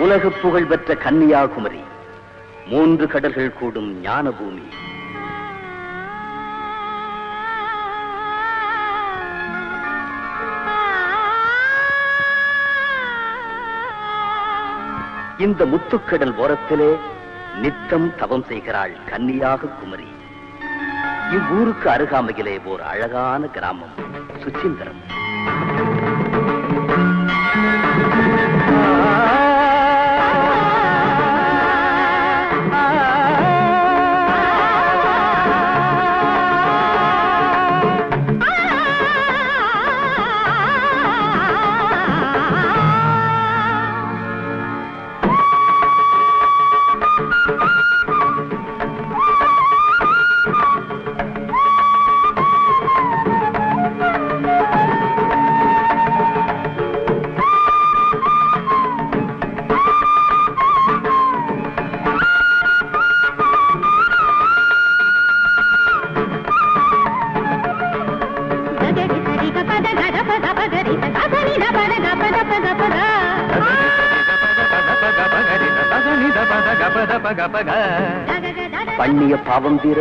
உலக புகழ் பெற்ற கன்னியாகுமரி, 3 கடல்கள் கூடும் ஞான பூமி. இந்த முத்துக்கடல் ஓரத்திலே நித்தம் தவம் செய்கிறாள் கன்னியாக குமரி. இவ்வூருக்கு அருகாமையிலே ஓர் அழகான கிராமம் சுசீந்திரம். பண்ணிய பாவம் தீர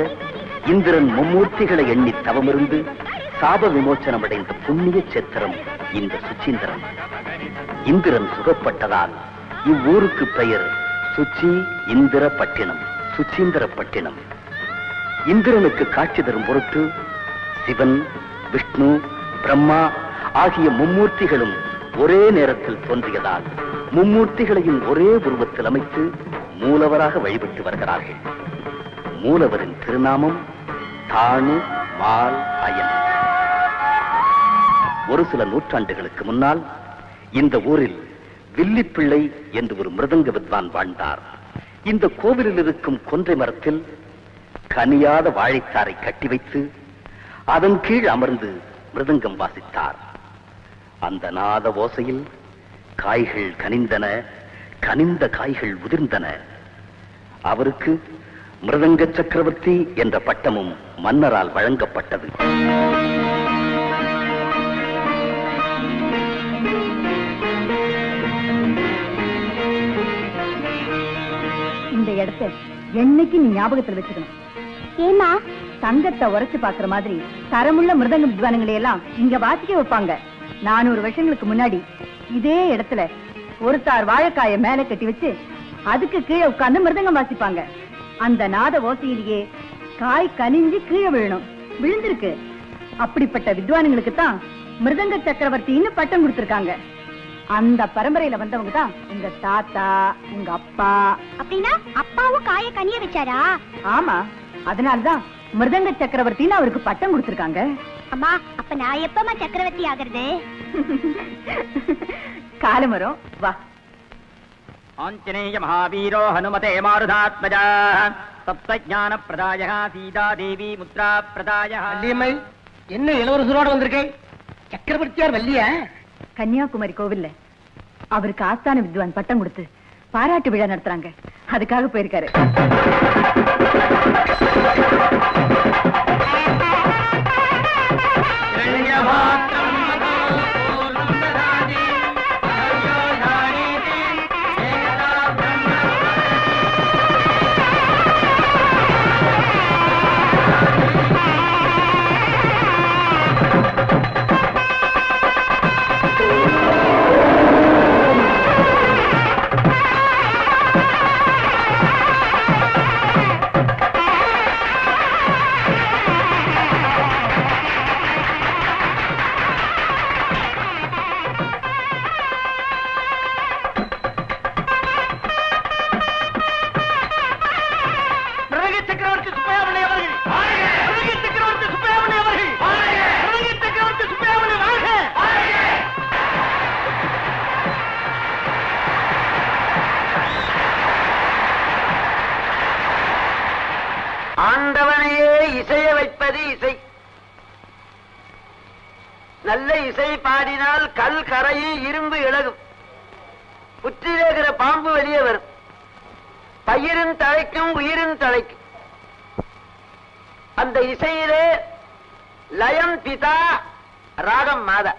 இந்திரன் மும்மூர்த்திகளை எண்ணி தவமிருந்து சாப விமோச்சனம் அடைந்த புண்ணிய சேத்திரம் இந்த சுசீந்திரம். இந்திரன் சுகப்பட்டதால் இவ்வூருக்கு பெயர் சுச்சி இந்திர பட்டினம், சுசீந்திர பட்டினம். இந்திரனுக்கு காட்சி தரும் பொருட்டு சிவன், விஷ்ணு, பிரம்மா ஆகிய மும்மூர்த்திகளும் ஒரே நேரத்தில் தோன்றியதால் மும்மூர்த்திகளையும் ஒரே உருவத்தில் அமைத்து மூலவராக வழிபட்டு வருகிறார்கள். மூலவரின் திருநாமம் தானு மால் அயன். ஒரு சில நூற்றாண்டுகளுக்கு முன்னால் இந்த ஊரில் வில்லிப்பிள்ளை என்று ஒரு மிருதங்க வித்வான் வாழ்ந்தார். இந்த கோவிலில் இருக்கும் கொன்றை மரத்தில் கனியாத வாழைத்தாரை கட்டி வைத்து அதன் கீழ் அமர்ந்து மிருதங்கம் வாசித்தார். அந்த நாத ஓசையில் காய்கள் கனிந்தன, கனிந்த காய்கள் உதிர்ந்தன. அவருக்கு மிருதங்க சக்கரவர்த்தி என்ற பட்டமும் மன்னரால் வழங்கப்பட்டது. இந்த இடத்தை என்னைக்கு நீ ஞாபகத்தில் வச்சுக்கணும். ஏமா தங்கத்தை உரைச்சு பாக்குற மாதிரி தரமுள்ள மிருதங்க வித்வானங்களை எல்லாம் இங்க வாசிக்க வைப்பாங்க. 400 வருஷங்களுக்கு முன்னாடி இதே இடத்துல ஒருத்தார் வாழைக்காய மேல கட்டி வச்சு அதுக்கு கீழே உட்கார்ந்து மிருதங்கம் வாசிப்பாங்க. அந்த நாத ஓசையிலேயே காய் கனிஞ்சு கீழே விழணும், விழுந்திருக்கு. அப்படிப்பட்ட வித்வானுங்களுக்கு தான் மிருதங்க சக்கரவர்த்தின்னு பட்டம் கொடுத்திருக்காங்க. அந்த பரம்பரையில வந்தவங்க தான் உங்க தாத்தா, உங்க அப்பா. அப்படின்னா அப்பாவும் காய கனிய வச்சாரா? ஆமா, அதனாலதான் மிருதங்க சக்கரவர்த்தின்னு அவருக்கு பட்டம் கொடுத்திருக்காங்க. அம்மா, அப்ப நான் எப்பமா சக்கரவர்த்தி ஆகிறது? காலம் வரும், வா. ஆஞ்சநேய மகாவீரோ ஹனுமதே மாருதாத்மஜா சப்தஞான பிரதாய சீதா தேவி முத்ரா பிரதாய. என்ன இளவரசரோட வந்திருக்கேன்? சக்கரவர்த்தியார் வல்லியா? கன்னியாகுமரி கோவில்ல அவருக்கு ஆஸ்தான வித்வான் பட்டம் கொடுத்து பாராட்டு விழா நடத்துறாங்க. அதுக்காக போயிருக்காரு. ஆண்டவனையே இசைய வைப்பது இசை. நல்ல இசை பாடினால் கல் கரையும் இரும்பு இழகும். புற்றிலேகிற பாம்பு வெளியே வரும். பயிரும் தழைக்கும், உயிரும் தழைக்கும். அந்த இசையிலே லயம் பிதா, ராகம் மாதா.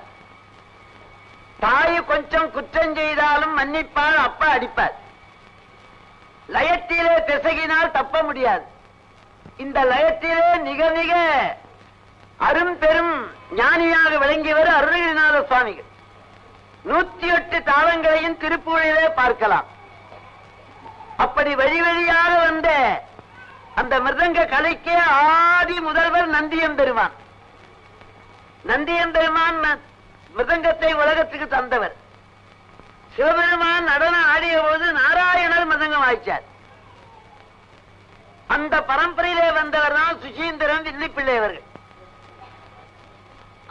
தாய் கொஞ்சம் குற்றம் செய்தாலும் மன்னிப்பால், அப்பா அடிப்பார். லயத்திலே பிசகினால் தப்ப முடியாது. இந்த லயத்திலே மிக மிக அரும் பெரும் ஞானியாக விளங்கியவர் அருணகிரிநாத சுவாமிகள். 108 தாளங்களையும் திருப்பூரிலே பார்க்கலாம். அப்படி வழி வழியாக வந்த அந்த மிருதங்க கலைக்கே ஆதி முதல்வர் நந்தியம்பெருமான். நந்தியம்பெருமான் மிருதங்கத்தை உலகத்துக்கு தந்தவர். சிவபெருமான் நடனம் ஆடிய போது நாராயணர் மிருதங்கம் வாய்ச்சார். அந்த பரம்பரையிலே வந்தவர் தான் சுசீந்திரன், வில்லிப்பிள்ளை அவர்கள்.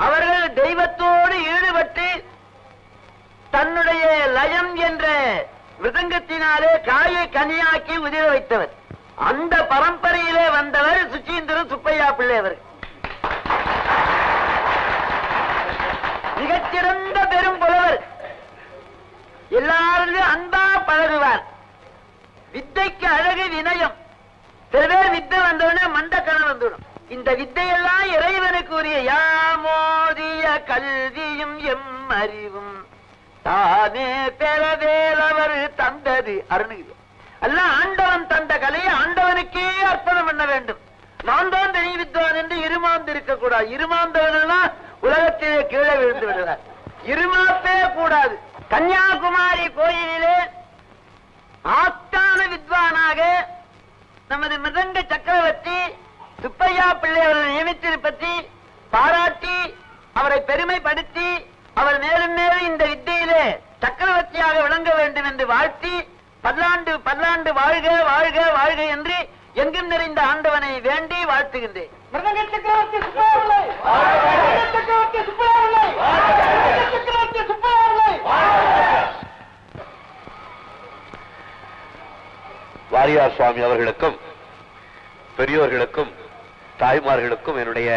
அவர்கள் தெய்வத்தோடு ஈடுபட்டு தன்னுடைய லயம் என்ற மிருதங்கத்தினாலே காயை கனியாக்கி உதிர வைத்தவர். அந்த பரம்பரையிலே வந்தவர் சுசீந்திரன் சுப்பையா பிள்ளை அவர்கள். மிகச்சிறந்த பெரும் புலவர். எல்லாரும் அன்பா பழகுவார். வித்தைக்கு அழகு வினயம். சில பேர் வித்தை வந்தவுடனே மண்டக்கணம் வந்துவிடும். இந்த வித்தையெல்லாம் இறைவனுக்கு உரிய. யாமோதிய கல்வியும் எம் அறிவும் தானே பெறவேலவர் தந்தது அருணகிரி. அல்ல, ஆண்டவன் தந்த கலையை ஆண்டவனுக்கே அர்ப்பணம் பண்ண வேண்டும். நான் தான் தனி வித்வான் என்று இருமாந்து இருக்க கூடாது. இருமாந்தவனா உலகத்திலே கீழே விழுந்து விடுவார். இருமாப்பே கூடாது. கன்னியாகுமரி கோயிலிலே ஆஸ்தான வித்வானாக நமது மிருதங்க சக்கரவர்த்தி சுப்பையா பிள்ளை அவரை நியமித்திருப்பதை பாராட்டி அவரை பெருமைப்படுத்தி அவர் மேலும் மேலும் இந்த வித்தையிலே சக்கரவர்த்தியாக விளங்க வேண்டும் என்று வாழ்த்தி பல்லாண்டு பல்லாண்டு வாழ்க வாழ்க வாழ்க என்று எங்கும் நிறைந்த ஆண்டவனை வேண்டி வாழ்த்துகின்றேன். வாரியார் சுவாமி அவர்களுக்கும் பெரியோர்களுக்கும் தாய்மார்களுக்கும் என்னுடைய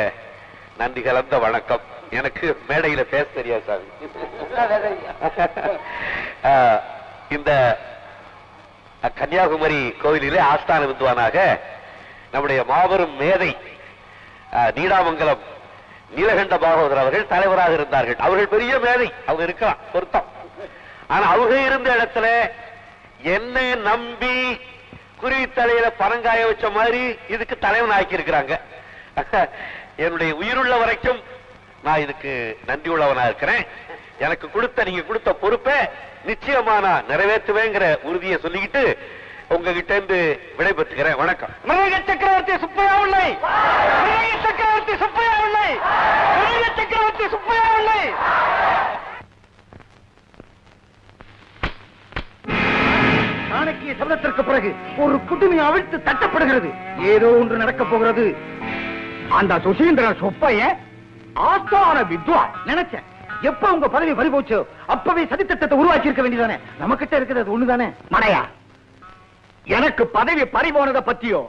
நன்றி கலந்த வணக்கம். எனக்கு மேடையில பேச தெரியாது சாமி. இந்த கன்னியாகுமரி கோவிலிலே ஆஸ்தான வித்வானாக நம்முடைய மாபெரும் மேதை நீடாமங்கலம் நீலகண்ட பாகவதர் அவர்கள் தலைவராக இருந்தார்கள். அவர்கள் பெரிய மேதை, அவங்க இருக்கலாம் பொருத்தம். ஆனா அவங்க இருந்த இடத்துல என்னை நம்பி குருவி தலையில பனங்காய வச்ச மாதிரி இதுக்கு தலைவன் ஆக்கி இருக்கிறாங்க. என்னுடைய உயிருள்ள வரைக்கும் நான் இதுக்கு நன்றி உள்ளவனா இருக்கிறேன். எனக்கு நீங்க கொடுத்த பொறுப்பை நிச்சயமா நான் நிறைவேற்றுவேங்கிற உறுதியை சொல்லிக்கிட்டு உங்ககிட்ட இருந்து விடைபெற்றுகிறேன். வணக்கம். சக்கரவர்த்தி சுப்பையா பிள்ளை, சக்கரவர்த்தி சுப்பையா பிள்ளை, சக்கரவர்த்தி சுப்பையா பிள்ளை. சாணக்கிய சபதத்திற்கு பிறகு ஒரு குடுமி அவிழ்த்து தட்டப்படுகிறது. ஏதோ ஒன்று நடக்கப் போகிறது. அந்த சுசீந்திரன் சுப்பைய ஆஸ்தான வித்வான் நினைச்சேன். எப்ப உங்க பதவி பறிபோச்சோ அப்பவே சதித்திட்டத்தை உருவாக்கி இருக்க வேண்டியதானே. நம்ம கிட்ட இருக்கிறது ஒண்ணுதானே. மடையா, எனக்கு பதவி பறிபோனதை பத்தியோ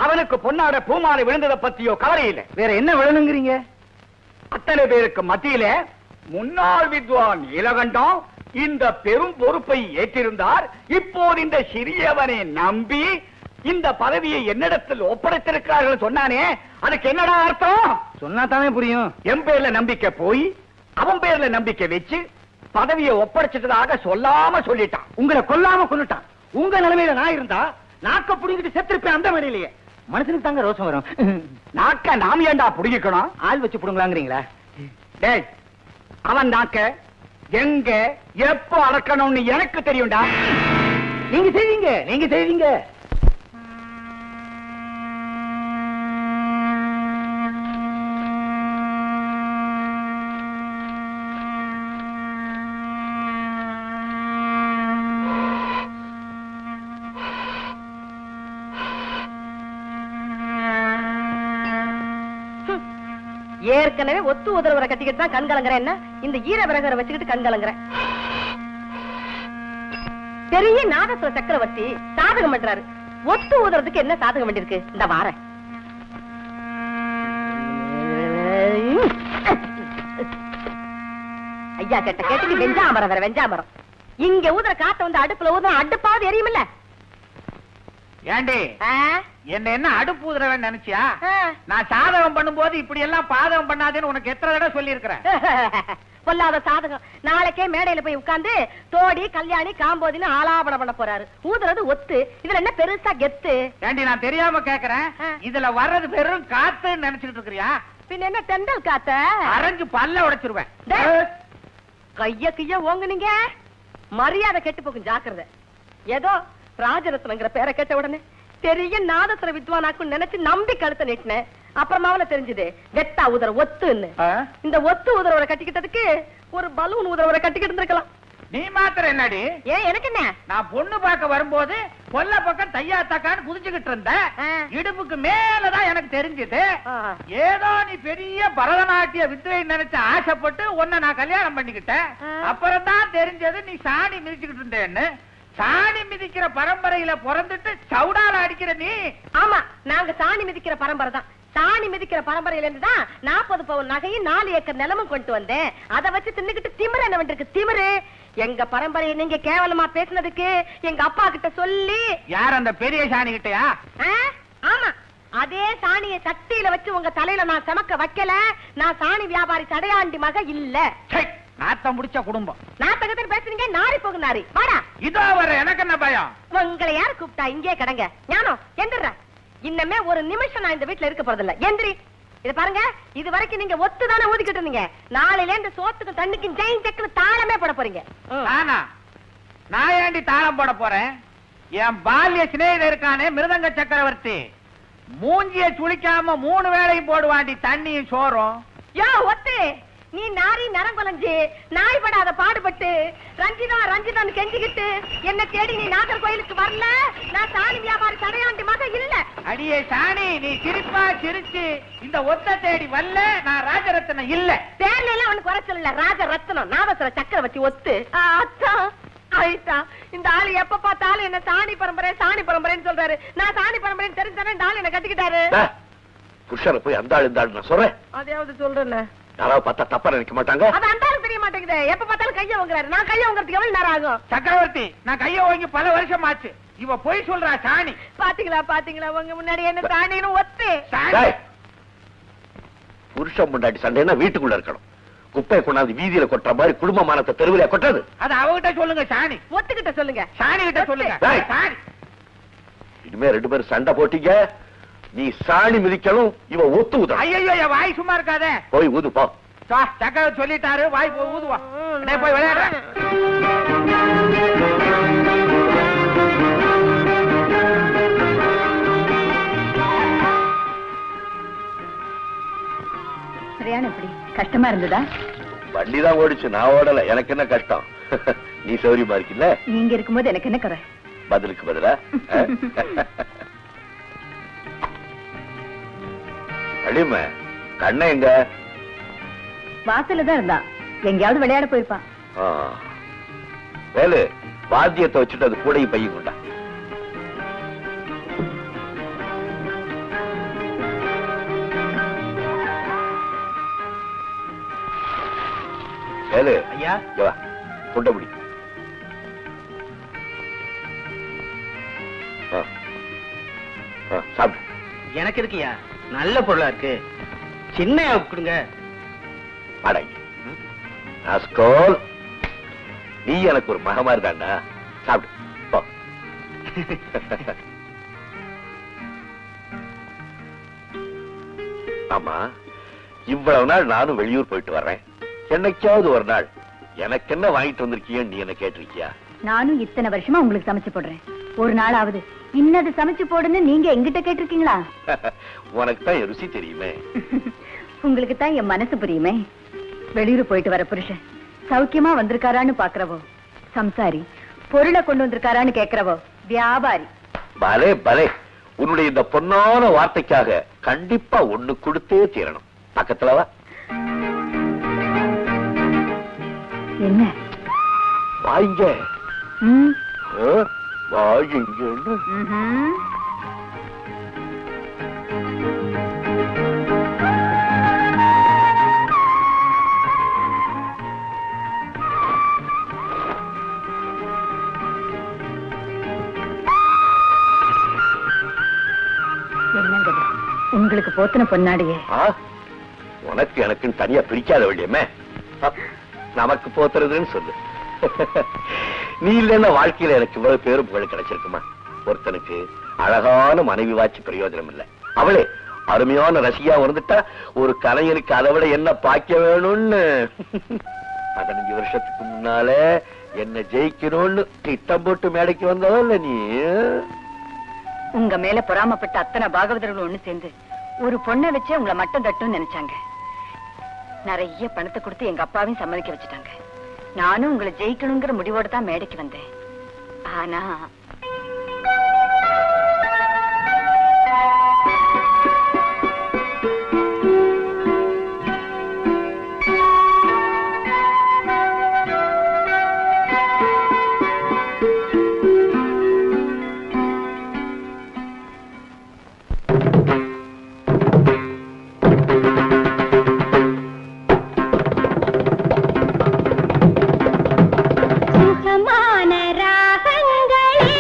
அவனுக்கு பொன்னாட பூமாலை விழுந்ததை பத்தியோ கவலை இல்லை. வேற என்ன விழணுங்கிறீங்க? அத்தனை பேருக்கு மத்தியில முன்னாள் வித்வான் நீலகண்டம் இந்த பெரும் பொறுப்பை ஏற்றிருந்தார். இப்போது இந்த சிறியவனை நம்பி இந்த பதவியை என்னிடத்தில் ஒப்படைத்திருக்கிறார்கள் சொன்னானே, அதுக்கு என்னடா அர்த்தம்? சொன்னா தானே புரியும். என் பேர்ல நம்பிக்கை போய் அவன் பேர்ல நம்பிக்கை வச்சு பதவியை ஒப்படைச்சிட்டதாக சொல்லாம சொல்லிட்டான். உங்களை கொல்லாம கொண்டுட்டான். உங்க நிலைமையில நான் இருந்தா நாக்க புடிங்கிட்டு செத்திருப்பேன். அந்த மாதிரிலேயே மனுஷனுக்கு தாங்க ரோஷம் வரும். நாக்க நாம் ஏண்டா புடிக்கணும்? ஆள் வச்சு புடுங்களாங்கிறீங்களா? டேய், அவன் நாக்க எங்க எப்போ அடக்கணும்னு எனக்கு தெரியும்டா. நீங்க செய்வீங்க, நீங்க செய்வீங்க. ஏற்கனவே ஒத்து உதரவரை கட்டிக்கிட்டு தான் கண் கலங்குறேன். என்ன இந்த ஈர விறகரை வச்சுக்கிட்டு கண் கலங்குறேன்? பெரிய நாதஸ்வர சக்கரவர்த்தி சாதகம் பண்றாரு. ஒத்து உதறதுக்கு என்ன சாதகம் வேண்டியிருக்கு? இந்த வார ஐயா கேட்ட கேட்டு வெஞ்சாமரம் வேற வெஞ்சாமரம். இங்க ஊதுற காத்த வந்து அடுப்புல ஊதுற அடுப்பாவது எரியுமில்ல. ஏண்டி என்ன அடுப்பு ஊதுறவன் நினைச்சியா? நான் சாதகம் பண்ணும்போது இப்படி எல்லாம் பாதகம் பண்ணாதேன்னு உனக்கு எத்தனை தடவை சொல்லி இருக்கிறேன். பொல்லாத சாதகம். நாளைக்கே மேடையில போய் உட்கார்ந்து தோடி கல்யாணி காம்போதின்னு ஆலாபனம் பண்ண போறாரு. ஊதுறது ஒத்து, இதுல என்ன பெருசா கெத்து? ஏண்டி நான் தெரியாம கேக்குறேன், இதுல வர்றது வெறும் காத்துன்னு நினைச்சிட்டு இருக்கிறியா? பின்ன என்ன தெண்டல் காத்த? அரைஞ்சு பல்ல உடைச்சிருவேன். கைய ஓங்குனீங்க, மரியாதை கெட்டு போகும், ஜாக்கிரதை. ஏதோ ராஜரத்னங்கிற பேரை கேட்ட உடனே பெரிய நாதஸ்வர வித்வானாக்கும் நினைச்சு நம்பி கழுத்த நீட்டினேன். அப்புறமாவில தெரிஞ்சது வெட்டா உதர ஒத்துன்னு. இந்த ஒத்து உதரவரை கட்டிக்கிட்டதுக்கு ஒரு பலூன் உதரவரை கட்டிக்கிட்டு இருந்திருக்கலாம். நீ மாத்திரம் என்னடி? ஏன் எனக்கு என்ன? நான் பொண்ணு பார்க்க வரும்போது கொல்ல பக்கம் தையா தக்கான்னு குதிச்சுக்கிட்டு இருந்த, இடுப்புக்கு மேலதான் எனக்கு தெரிஞ்சது ஏதோ நீ பெரிய பரதநாட்டிய வித்வை நினைச்சு ஆசைப்பட்டு உன்னை நான் கல்யாணம் பண்ணிக்கிட்டேன். அப்புறம் தான் தெரிஞ்சது நீ சாணி மிதிச்சுக்கிட்டு இருந்தேன்னு. சாணி மிதிக்கிற பரம்பரையில பிறந்துட்டு சவுடால அடிக்கிற நீ. ஆமா, நாங்க சாணி மிதிக்கிற பரம்பரை தான். சாணி மிதிக்கிற பரம்பரையில இருந்துதான் 40 பவுன் நகையும் 4 ஏக்கர் நிலமும் கொண்டு வந்தேன். அதை வச்சு தின்னுக்கிட்டு திமிரு என்ன பண்றது? திமிரு. எங்க பரம்பரையை நீங்க கேவலமா பேசினதுக்கு எங்க அப்பா கிட்ட சொல்லி. யார் அந்த பெரிய சாணி கிட்டயா? ஆமா, அதே சாணியை சட்டியில வச்சு உங்க தலையில நான் சமக்க வைக்கல. நான் சாணி வியாபாரி சடையாண்டி மக இல்ல. நாத்தம் முடிச்ச குடும்பம். நாத்தகத்தில் பேசுறீங்க, நாரி போகும் நாரி. வாடா. இதோ வர, எனக்கு என்ன பயம்? உங்களை யாரு கூப்பிட்டா? இங்கே கடங்க. ஞானம் எந்திர. இன்னமே ஒரு நிமிஷம் நான் இந்த வீட்டுல இருக்க போறதில்ல. எந்திரி. இது பாருங்க, இது வரைக்கும் நீங்க ஒத்துதானே ஊதிக்கிட்டு இருந்தீங்க. நாளையில இந்த சோத்துக்கு தண்ணிக்கும் ஜெயின் செக்குன்னு தாளமே போட போறீங்க. நானா? நான் ஏண்டி தாளம் போட போறேன்? என் பால்ய சிநேகிதர் இருக்கானே மிருதங்க சக்கரவர்த்தி, மூஞ்சிய சுளிக்காம 3 வேளையும் போடுவாண்டி தண்ணியும் சோறும். யோ ஒத்து, நீ நாரி நரங்குலஞ்சு நாய் படாத பாடுபட்டு ரஞ்சிதா ரஞ்சிதான்னு கெஞ்சிக்கிட்டு என்ன தேடி நீ நாகர்கோயிலுக்கு வரல. நான் சாணி வியாபாரி சடையாண்டி மக இல்ல. அடியே சாணி, நீ சிரிப்பா சிரிச்சு இந்த ஒத்த தேடி வரல. நான் ராஜரத்னம் இல்ல. பேர்ல எல்லாம் அவனுக்கு குறைச்சல் இல்ல. ராஜரத்னம் நாதஸ்வர சக்கரவர்த்தி ஒத்து. ஆயிட்டா, இந்த ஆளு எப்ப பார்த்தாலும் என்ன சாணி பரம்பரைன்னு சொல்றாரு. நான் சாணி பரம்பரைன்னு தெரிஞ்சானே இந்த ஆளு என்ன கட்டிக்கிட்டாரு. புருஷனை போய் அந்த ஆளு இந்த ஆளு நான் சொல்றேன். அதையாவது சொல்றேன். யாராவது பார்த்தா தப்பா நினைக்க மாட்டாங்க. அது அந்த ஆளு தெரிய மாட்டேங்குது. எப்ப பார்த்தாலும் கைய வாங்குறாரு. நான் கைய வாங்குறதுக்கு எவ்வளவு நேரம் ஆகும்? சக்கரவர்த்தி, நான் கைய வாங்கி பல வருஷம் ஆச்சு. இவ போய் சொல்றா சாணி. பாத்தீங்களா உங்க முன்னாடி என்ன சாணின்னு ஒத்து. புருஷன் முன்னாடி சண்டைன்னா வீட்டுக்குள்ள இருக்கணும். குப்பையை கொண்டாந்து வீதியில கொட்டுற மாதிரி குடும்ப மானத்தை தெருவில கொட்டது. அது அவகிட்ட சொல்லுங்க. சாணி ஒத்துக்கிட்ட சொல்லுங்க. சாணி கிட்ட சொல்லுங்க. சாணி, இனிமே 2 பேரும் சண்டை போட்டீங்க. நீ சாணி மிதிக்கணும், இவ ஒத்து ஊத. ஐயோ, வாய் சும்மா இருக்காத. போய் ஊது போ. சக்கரவர்த்தி சொல்லிட்டாரு, வாய் போய் ஊதுவா. போய் விளையாடுற. சரியான எப்படி கஷ்டமா இருந்ததா? வண்டிதான் ஓடிச்சு, நான் ஓடல. எனக்கு என்ன கஷ்டம்? நீ சௌரியமா இருக்கீல்ல? நீங்க இருக்கும்போது எனக்கு என்ன குறை? பதிலுக்கு பதிலா அடிமை கண்ண எங்க? வாசல்ல தான் இருந்தா. எங்கேயாவது விளையாட போயிருப்பான். வேலு, வாத்தியத்தை வச்சுட்டு அது கூடை பையன் கொண்டா. வேலு, ஐயா வா, கொண்ட முடி. சாப்பிடு. எனக்கு இருக்கியா? நல்ல பொருளா இருக்கு. சின்ன கொடுங்க. நீ எனக்கு ஒரு மக மாதிரி தாண்டா. சாப்பிடு. ஆமா, இவ்வளவு நாள் நானும் வெளியூர் போயிட்டு வர்றேன். என்னைக்காவது ஒரு நாள் எனக்கு என்ன வாங்கிட்டு வந்திருக்கியன்னு நீ என்ன கேட்டிருக்கியா? நானும் இத்தனை வருஷமா உங்களுக்கு சமைச்சு போடுறேன். ஒரு நாளாவது இன்னது சமைச்சு போடுன்னு நீங்க எங்கிட்ட கேட்டிருக்கீங்களா? உனக்கு தான் ருசி தெரியுமே. உங்களுக்கு தான் என் மனசு புரியுமே. வெளியூர் போயிட்டு வர புருஷன் சௌக்கியமா வந்திருக்காரான்னு பாக்குறவோ சம்சாரி, பொருளை கொண்டு வந்திருக்காரான்னு கேக்குறவோ வியாபாரி. பலே பலே, உன்னுடைய இந்த பொன்னான வார்த்தைக்காக கண்டிப்பா ஒண்ணு கொடுத்தே தீரணும். பக்கத்துல வா. என்ன வாங்க வாங்க. போத்தின பொன்னாடியே உனக்கு எனக்குன்னு தனியா பிரிக்காத வேண்டியமே நமக்கு போத்துறதுன்னு சொல்லு. நீ இல்லைன்னா வாழ்க்கையில எனக்கு இவ்வளவு பேரும் புகழ் கிடைச்சிருக்குமா? ஒருத்தனுக்கு அழகான மனைவி வாச்சு பிரயோஜனம் இல்லை. அவளே அருமையான ரசிகா வந்துட்டா ஒரு கலைஞனுக்கு அதை விட என்ன பாக்க வேணும்னு 15 வருஷத்துக்கு முன்னால என்ன ஜெயிக்கணும்னு திட்டம் போட்டு மேடைக்கு வந்தவல்ல நீ. உங்க மேல பொறாமப்பட்ட அத்தனை பாகவதர்கள் ஒண்ணு சேர்ந்து ஒரு பொண்ணை வச்சே உங்களை மட்டம் தட்டுன்னு நினைச்சாங்க. நிறைய பணத்தை கொடுத்து எங்க அப்பாவையும் சம்மதிக்க வச்சுட்டாங்க. நானும் உங்களை ஜெயிக்கணுங்கிற முடிவோட தான் மேடைக்கு வந்தேன். ஆனா சுகமான ராகங்களே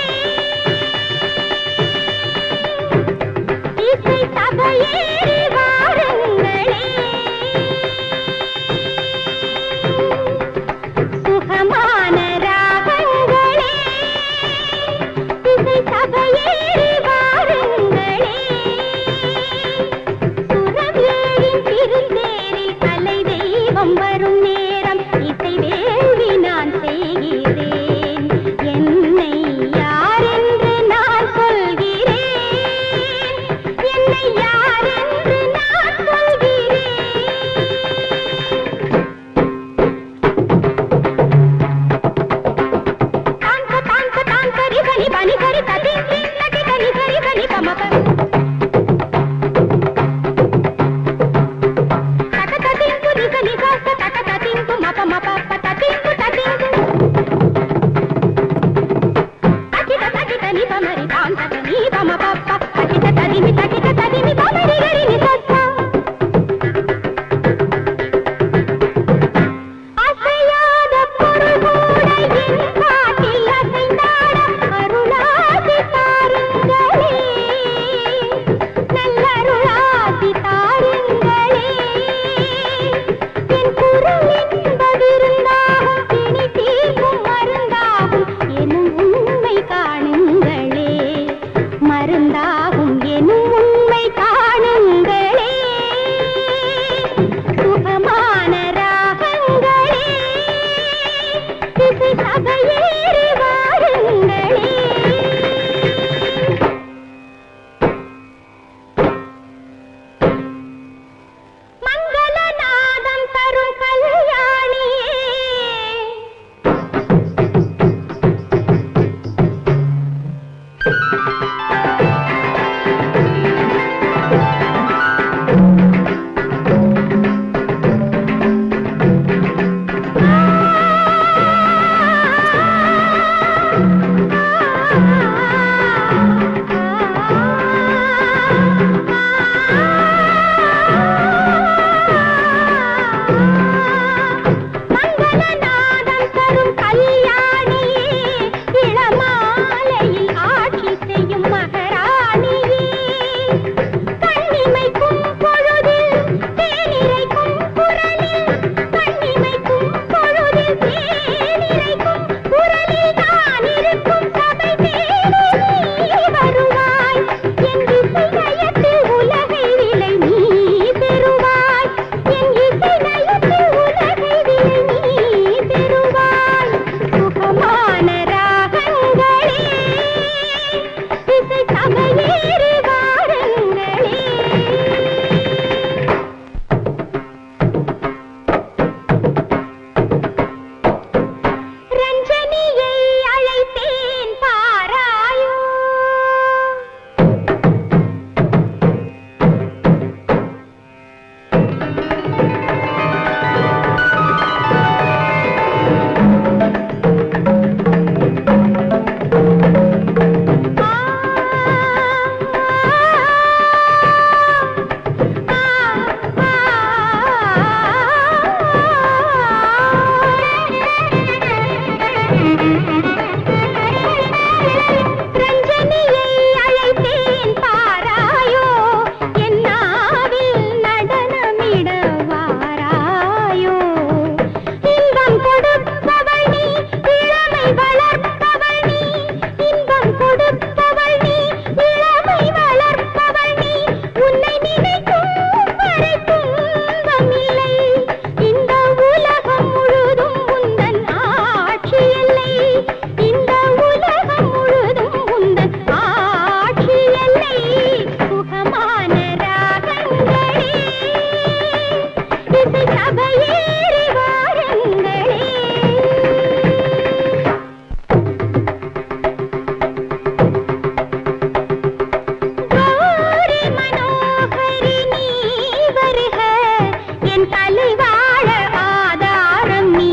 என் தலை வாழ ஆதாரம் நீ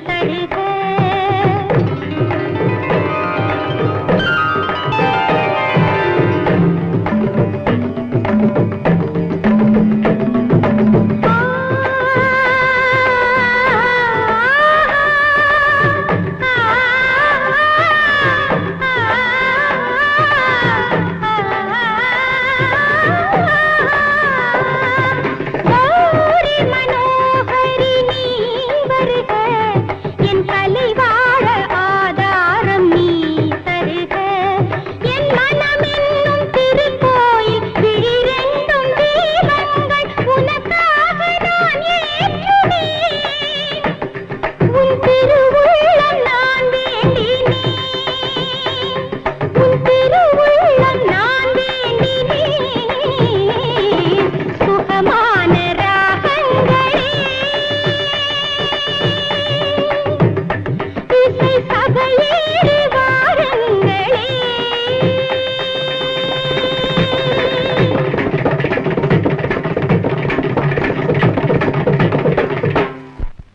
தருக.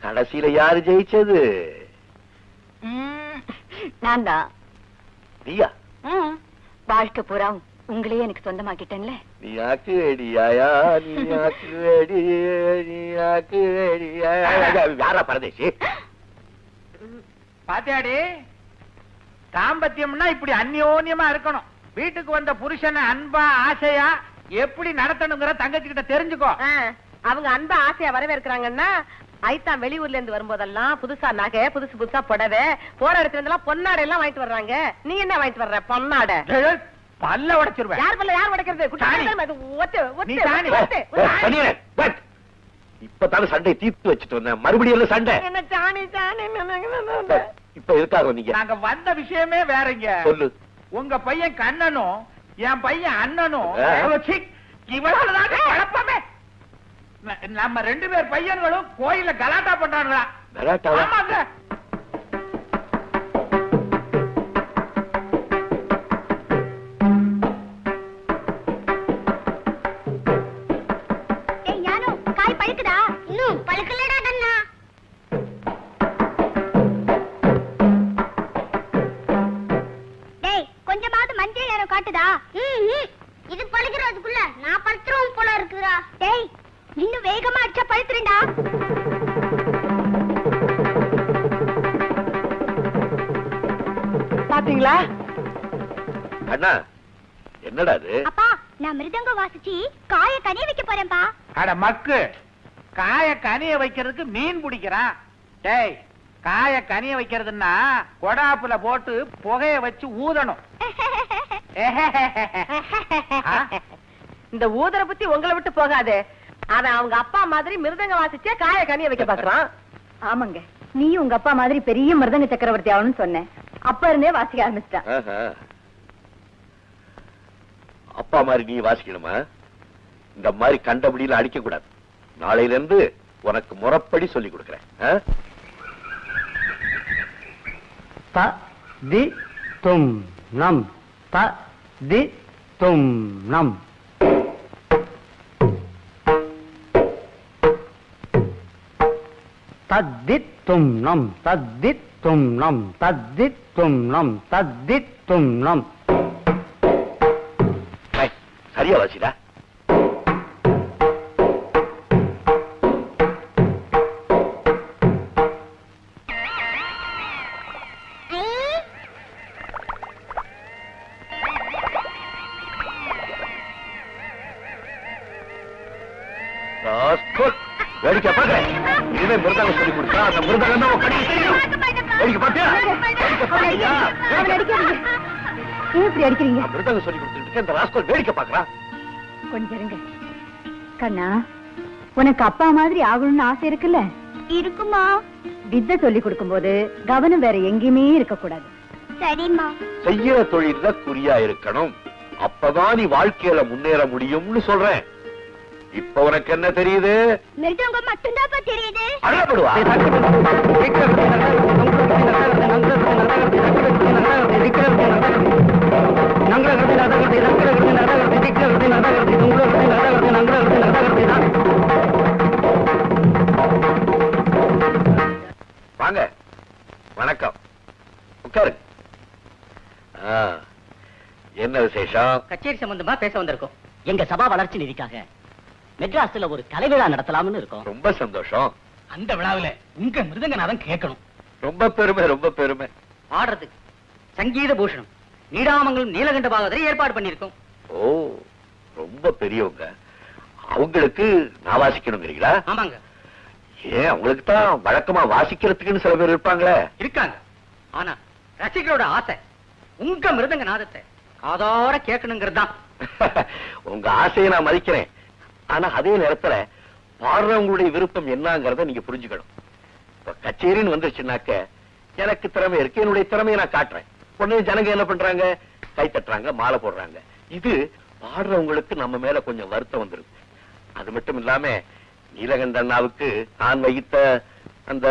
கடைசியில யாரு ஜெயிச்சது? நான் தான். நீயா? வாழ்க்கை பூரா உங்களையே எனக்கு சொந்தமாக்கிட்டேன்ல. நீ ஆக்கு வேடியாயா, நீ ஆக்கு வேடி, நீ ஆக்கு வேடியாயா. யாரா பரதேசி? பாத்தியாடி, தாம்பத்தியம்னா இப்படி அந்யோன்யமா இருக்கணும். வீட்டுக்கு வந்த புருஷனை அன்பா ஆசையா எப்படி நடத்தணுங்கிற தங்கச்சி கிட்ட தெரிஞ்சுக்கோ. அவங்க அன்பா ஆசையா வரவேற்கிறாங்கன்னா ஐத்தான் வெளியூர்ல இருந்து வரும்போதெல்லாம் புதுசா நகை, புதுசு புதுசா புடவை, போற இடத்துல இருந்தெல்லாம் பொன்னாடை எல்லாம் வாங்கிட்டு வர்றாங்க. நீ என்ன வாங்கிட்டு வர்ற? பொன்னாடை. பல்ல உடைச்சிருவேன். யார் பல்ல யார் உடைக்கிறது? இப்பதான சண்டை தீர்த்து வச்சுட்டு வந்தேன், மறுபடியும் சண்டை. என்ன சாணி சாணி? இப்ப இருக்காங்க நீங்க. நாங்க வந்த விஷயமே வேறங்க. சொல்லு. உங்க பையன் கண்ணனும் என் பையன் அண்ணனும் இவளாலதான் குழப்பமே. நம்ம 2 பேர் பையன்களும் கோயில கலாட்டா பண்றாங்களா? ஆமாங்க. காய் பழுக்குதா? இன்னும் பழுக்கலடா கண்ணா. டேய், கொஞ்சமாவது மஞ்சள் நேரம் காட்டுதா? இது பழுக்கிறதுக்குள்ள நான் பழுத்துறோம் போல இருக்குடா. டேய், இன்னும் வேகமா அடிச்சா பழுத்துறேன்டா. பாத்தீங்களா? அண்ணா, என்னடா அது? அப்பா, நான் மிருதங்க வாசிச்சு காய கனிய வைக்க போறேன்பா. அட மக்கு, காய கனிய வைக்கிறதுக்கு மீன் பிடிக்கிறான். டேய், காய கனிய வைக்கிறதுன்னா கொடாப்புல போட்டு புகைய வச்சு ஊதணும். இந்த ஊதரை பத்தி உங்களை விட்டு போகாது. அவன் அவங்க அப்பா மாதிரி மிருதங்க வாசிச்சே காய கனிய வைக்க பாக்குறான். ஆமாங்க, நீ உங்க அப்பா மாதிரி பெரிய மிருதங்க சக்கரவர்த்தி ஆகணும்னு சொன்னேன். அப்ப இருந்தே வாசிக்க ஆரம்பிச்சிட்டான். அப்பா மாதிரி நீ வாசிக்கணுமா? இந்த மாதிரி கண்டபடியில அடிக்க கூடாது. நாளையில இருந்து உனக்கு முறைப்படி சொல்லி கொடுக்கிறேன். த தி தும் நம், த தி தும் நம். தத்தித்தும் நம், தத்தித்தும் நம், தத்தித்தும் நம், தத்தித்தும் நம். சரியா வாசிடா. வேடிக்கை பாக்குறேன். இனிமே மிருதங்க சொல்லி கொடுத்தா அந்த மிருதங்க வேடிக்கை பாத்தியா? எப்படி அடிக்கிறீங்க? மிருதங்க சொல்லி கொடுத்துட்டு இந்த ராஸ்கோல் வேடிக்கை பாக்குறான். கொஞ்சம் இருங்க. கண்ணா, உனக்கு அப்பா மாதிரி ஆகணும்னு ஆசை இருக்குல்ல? இருக்குமா? வித்தை சொல்லி கொடுக்கும் போது கவனம் வேற எங்கேயுமே இருக்க கூடாது. சரிம்மா. செய்யற தொழில குறியா இருக்கணும். அப்பதான் நீ வாழ்க்கையில முன்னேற முடியும்னு சொல்றேன். இப்ப உனக்கு என்ன தெரியுது? மிருதங்க மட்டும்தான் தெரியுது. அழப்படுவா. விசேஷம்? கச்சேரி சம்பந்தமா பேச வந்திருக்கோம். எங்க சபா வளர்ச்சி நிதிக்காக மெட்ராஸ்ல ஒரு கலை விழா நடத்தலாம்னு இருக்கோம். ரொம்ப சந்தோஷம். அந்த விழாவில உங்க மிருதங்கநாதம் கேட்கணும். ரொம்ப பெருமை, ரொம்ப பெருமை. ஆடுறதுக்கு சங்கீத பூஷணம் நீடாமங்கலம் நீலகண்ட பாகவதரை ஏற்பாடு பண்ணிருக்கோம். ஓ, ரொம்ப பெரியவங்க. அவங்களுக்கு நான் வாசிக்கணுங்கிறீங்களா? ஆமாங்க. ஏன், அவங்களுக்கு தான் வழக்கமா வாசிக்கிறதுக்குன்னு சில பேர் இருப்பாங்களே. இருக்காங்க. ஆனா ரசிகரோட ஆசை உங்க மிருதங்க நாதத்தை காதார கேட்கணுங்கிறது தான். உங்க ஆசையை நான் மதிக்கிறேன். ஆனா அதே நேரத்துல பாடுறவங்களுடைய விருப்பம் என்னங்கறத நீங்க புரிஞ்சுக்கணும். இப்ப கச்சேரின்னு வந்துருச்சுனாக்க எனக்கு திறமை இருக்கு, என்னுடைய திறமையை நான் காட்டுறேன். உடனே ஜனங்க என்ன பண்றாங்க? கை தட்டுறாங்க, மாலை போடுறாங்க. இது பாடுறவங்களுக்கு நம்ம மேல கொஞ்சம் வருத்தம் வந்துருக்கு. அது மட்டும் இல்லாம நீலகண்டண்ணாவுக்கு நான் வகித்த அந்த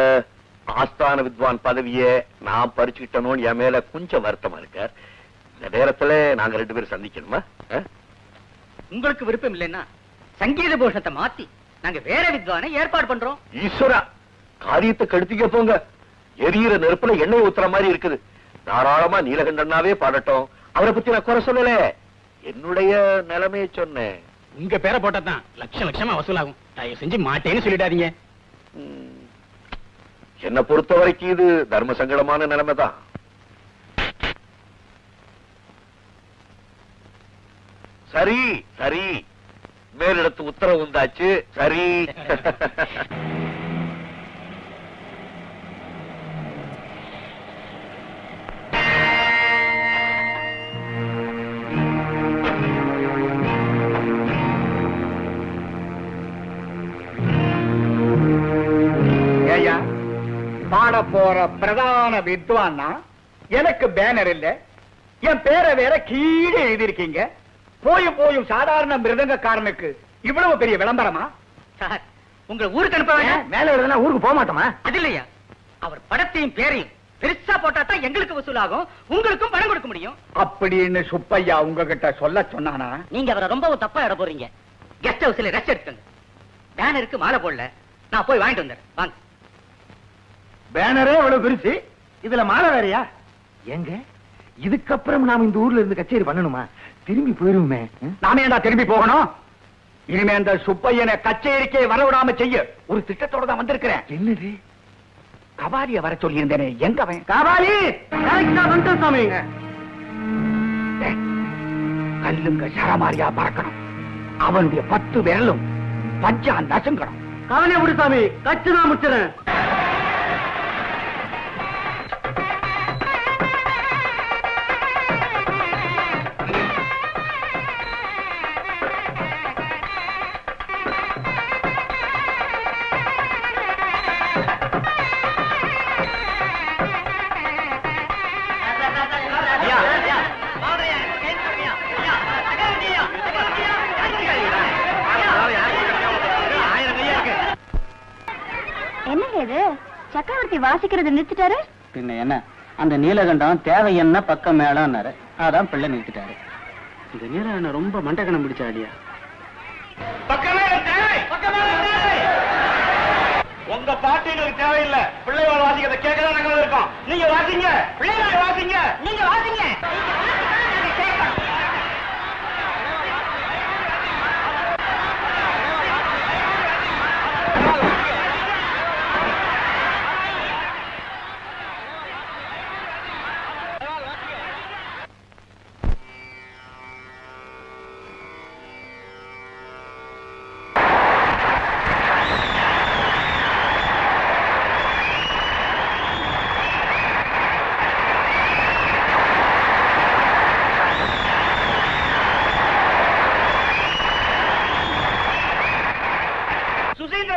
ஆஸ்தான வித்வான் பதவியை நான் பறிச்சுக்கிட்டனோன்னு என் மேல கொஞ்சம் வருத்தமா இருக்கார். இந்த நேரத்துல நாங்க 2 பேரும் சந்திக்கணுமா? உங்களுக்கு விருப்பம் இல்லைன்னா சங்கீத பூஷணத்தை மாத்தி நாங்க வேற வித்வானை ஏற்பாடு பண்றோம். ஈஸ்வரா, காரியத்தை கெடுத்துக்க போங்க. எரியிற நெருப்புல எண்ணெய் ஊத்துற மாதிரி இருக்குது. தாராளமா நீலகண்டண்ணாவே பாடட்டும். அவரை பத்தி நான் குறை சொல்லல, என்னுடைய நிலைமையை சொன்னேன். உங்க பேரை போட்டதான் லட்சமா வசூலாகும். தயவு செஞ்சு மாட்டேன்னு சொல்லிடாதீங்க. என்னை பொறுத்த வரைக்கும் இது தர்ம சங்கடமான நிலைமைதான். சரி சரி, மேலிடத்து உத்தரவு வந்தாச்சு. சரி. ஏயா, பாட போற பிரதான வித்வான்னா எனக்கு பேனர் இல்ல, என் பேரை வேற கீழே எழுதியிருக்கீங்க. போயும் சாதாரண மிருதங்கக்காரனுக்கு இவ்வளவு பெரிய விளம்பரமா? சார், உங்க ஊருக்கு அனுப்ப வேண்டாம். மேல எழுதுனா ஊருக்கு போக மாட்டோமா? அது இல்லையா, அவர் படத்தையும் பேரையும் பெருசா போட்டா தான் எங்களுக்கு வசூலாகும், உங்களுக்கும் பணம் கொடுக்க முடியும். அப்படின்னு சுப்பையா உங்ககிட்ட சொல்ல சொன்னானா? நீங்க அவரை ரொம்பவும் தப்பா இட போறீங்க. கெஸ்ட் ஹவுஸ்ல ரெஸ்ட் எடுத்துங்க. பேனருக்கு மாலை போடல, நான் போய் வாங்கிட்டு வந்துடுறேன். வாங்க. பேனரே இவ்வளவு பெருசு, இதுல மாலை வேறையா? எங்க இதுக்கப்புறம் நாம இந்த ஊர்ல இருந்து கச்சேரி பண்ணணுமா? திரும்பி போயிருவோமே. நாம ஏண்டா திரும்பி போகணும்? இனிமே அந்த சுப்பையனை கச்சேரிக்கே வரவிடாம செய்ய ஒரு திட்டத்தோட தான் வந்திருக்கிறேன். என்னது? கபாலிய வர சொல்லி இருந்தேனே, எங்க அவன்? கபாலி சாமி. கல்லுங்க சரமாரியா பறக்கணும். அவனுடைய 10 விரலும் பஞ்சா நசுங்கணும். கவலை விடு சாமி, கச்சுதான் முச்சுறேன். என்னங்க இது, சக்கரவர்த்தி வாசிக்கிறது நிறுத்திட்டாரு? பின்ன என்ன, அந்த நீலகண்டம் தேவை என்ன பக்கம் மேலான்னாரு, அதான் பிள்ளை நிறுத்திட்டாரு. இந்த நீலகண்டம் ரொம்ப மண்டகணம் பிடிச்ச ஆடியா. உங்க பாட்டு எங்களுக்கு தேவையில்லை. பிள்ளைகள் வாசிக்கிறத கேட்கதான் நாங்க இருக்கோம். நீங்க வாசிங்க, பிள்ளைகள் வாசிங்க. நீங்க வாசிங்க.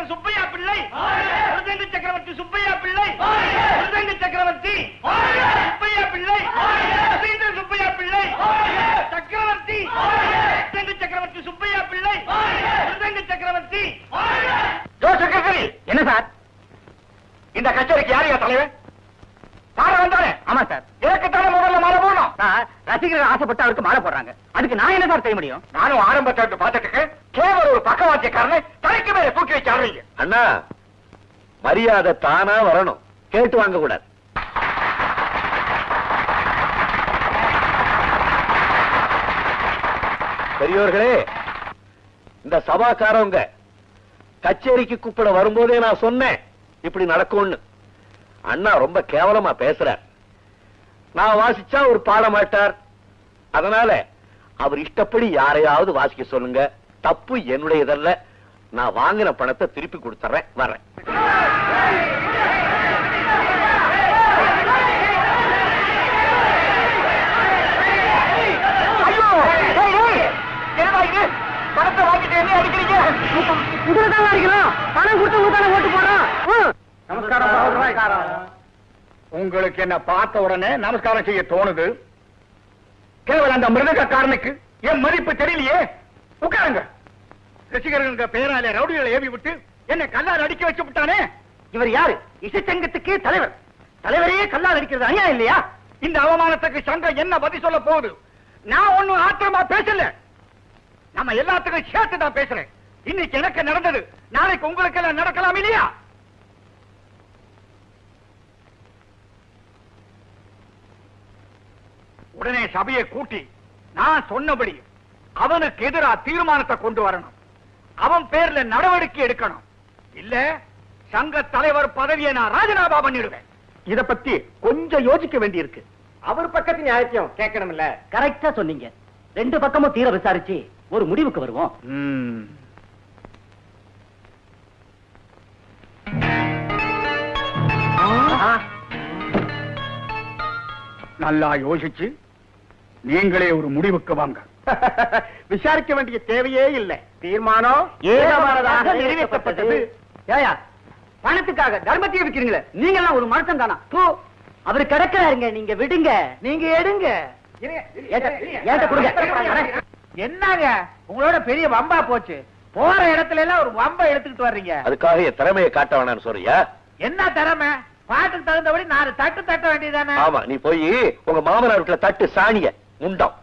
சுப்பையா பிள்ளை, மிருதங்க சக்கரவர்த்தி சுப்பையா பிள்ளை, மிருதங்க சக்கரவர்த்தி சுப்பையா பிள்ளை, சுப்பையா பிள்ளை சக்கரவர்த்தி, மிருதங்க சக்கரவர்த்தி சுப்பையா பிள்ளை, மிருதங்க சக்கரவர்த்தி. என்ன சார், இந்த கச்சேரிக்கு யாரையா தலைவர்? பாட வந்தானே? ஆமா சார். எனக்குத்தானே முதல்ல மாலை போடணும். ரசிகர்கள் ஆசைப்பட்டு அவருக்கு மாலை போடுறாங்க, அதுக்கு நான் என்ன சார் செய்ய முடியும்? நானும் ஆரம்பத்தை பார்த்துட்டு கேவல ஒரு பக்கவாத்தியக்காரனை தலைக்கு மேல தூக்கி வச்சு ஆடுறீங்க. அண்ணா, மரியாதை தானா வரணும், கேட்டு வாங்க கூடாது. பெரியோர்களே, இந்த சபாக்காரவங்க கச்சேரிக்கு கூப்பிட வரும்போதே நான் சொன்னேன் இப்படி நடக்கும்னு. அண்ணா ரொம்ப கேவலமா பேசுறார். நான் வாசிச்சா ஒரு பாட மாட்டார். அதனால அவர் இஷ்டப்படி யாரையாவது வாசிக்க சொல்லுங்க. தப்பு என்னுடையதல்ல. நான் வாங்கின பணத்தை திருப்பி கொடுத்துறேன். வரேன். பணத்தை வாங்கிட்டு என்ன அடிக்கிறீங்க? உங்களுக்காக அடிக்கிறோம். பணம் கொடுத்து உங்களுக்கான ஓட்டு போடுறோம். நமஸ்காரம். உங்களுக்கு என்ன பார்த்த உடனே நமஸ்காரம் செய்ய தோணுது. கேவலம் அந்த மிருதகாரனுக்கு என் மதிப்பு தெரியலையே. உட்காருங்க. ரசிகர்கள் பேரால ரவுடிகளை ஏவி விட்டு என்ன கல்லால் அடிக்க வச்சு விட்டானே. இவர் யாரு? இசைச்சங்கத்துக்கு தலைவர். தலைவரையே கல்லால் அடிக்கிறது அநியாயம் இல்லையா? இந்த அவமானத்துக்கு சங்கம் என்ன பதில் சொல்ல போகுது? நான் ஒண்ணும் ஆத்திரமா பேசல. நம்ம எல்லாத்துக்கும் சேர்த்து தான் பேசுறேன். இன்னைக்கு எனக்கு நடந்தது நாளைக்கு உங்களுக்கு எல்லாம் நடக்கலாம் இல்லையா? உடனே சபையை கூட்டி நான் சொன்னபடி அவனுக்கு எதிராக தீர்மானத்தை கொண்டு வரணும். அவன் பேர்ல நடவடிக்கை எடுக்கணும். இல்ல சங்க தலைவர் பதவியை நான் ராஜினாமா பண்ணிடுவேன். இத பத்தி கொஞ்சம் யோசிக்க வேண்டியிருக்கு. அவர் பக்கத்து நியாயத்தையும் கேட்கணும் இல்ல? கரெக்டா சொன்னீங்க. ரெண்டு பக்கமும் தீர விசாரிச்சு ஒரு முடிவுக்கு வருவோம். நல்லா யோசிச்சு நீங்களே ஒரு முடிவுக்கு வாங்க. விசாரிக்க வேண்டிய தேவையே இல்லை. தீர்மானம் ஏகமானதாக நிறைவேற்றப்பட்டது. ஏயா பணத்துக்காக தர்மத்தையே விக்கிறீங்களே, நீங்க எல்லாம் ஒரு மனுஷன் தானா? அவரு கிடக்கிறாருங்க, நீங்க விடுங்க. நீங்க எடுங்க. என்னங்க உங்களோட பெரிய வம்பா போச்சு? போற இடத்துல எல்லாம் ஒரு வம்பா எடுத்துக்கிட்டு வர்றீங்க. அதுக்காக என் திறமையை காட்ட வேணாம்னு சொல்றியா? என்ன திறமை? பாட்டுக்கு தகுந்தபடி 4 தட்டு தட்ட வேண்டியதானே? ஆமா, நீ போய் உங்க மாமனார் வீட்டுல தட்டு சாணிய முண்டம்.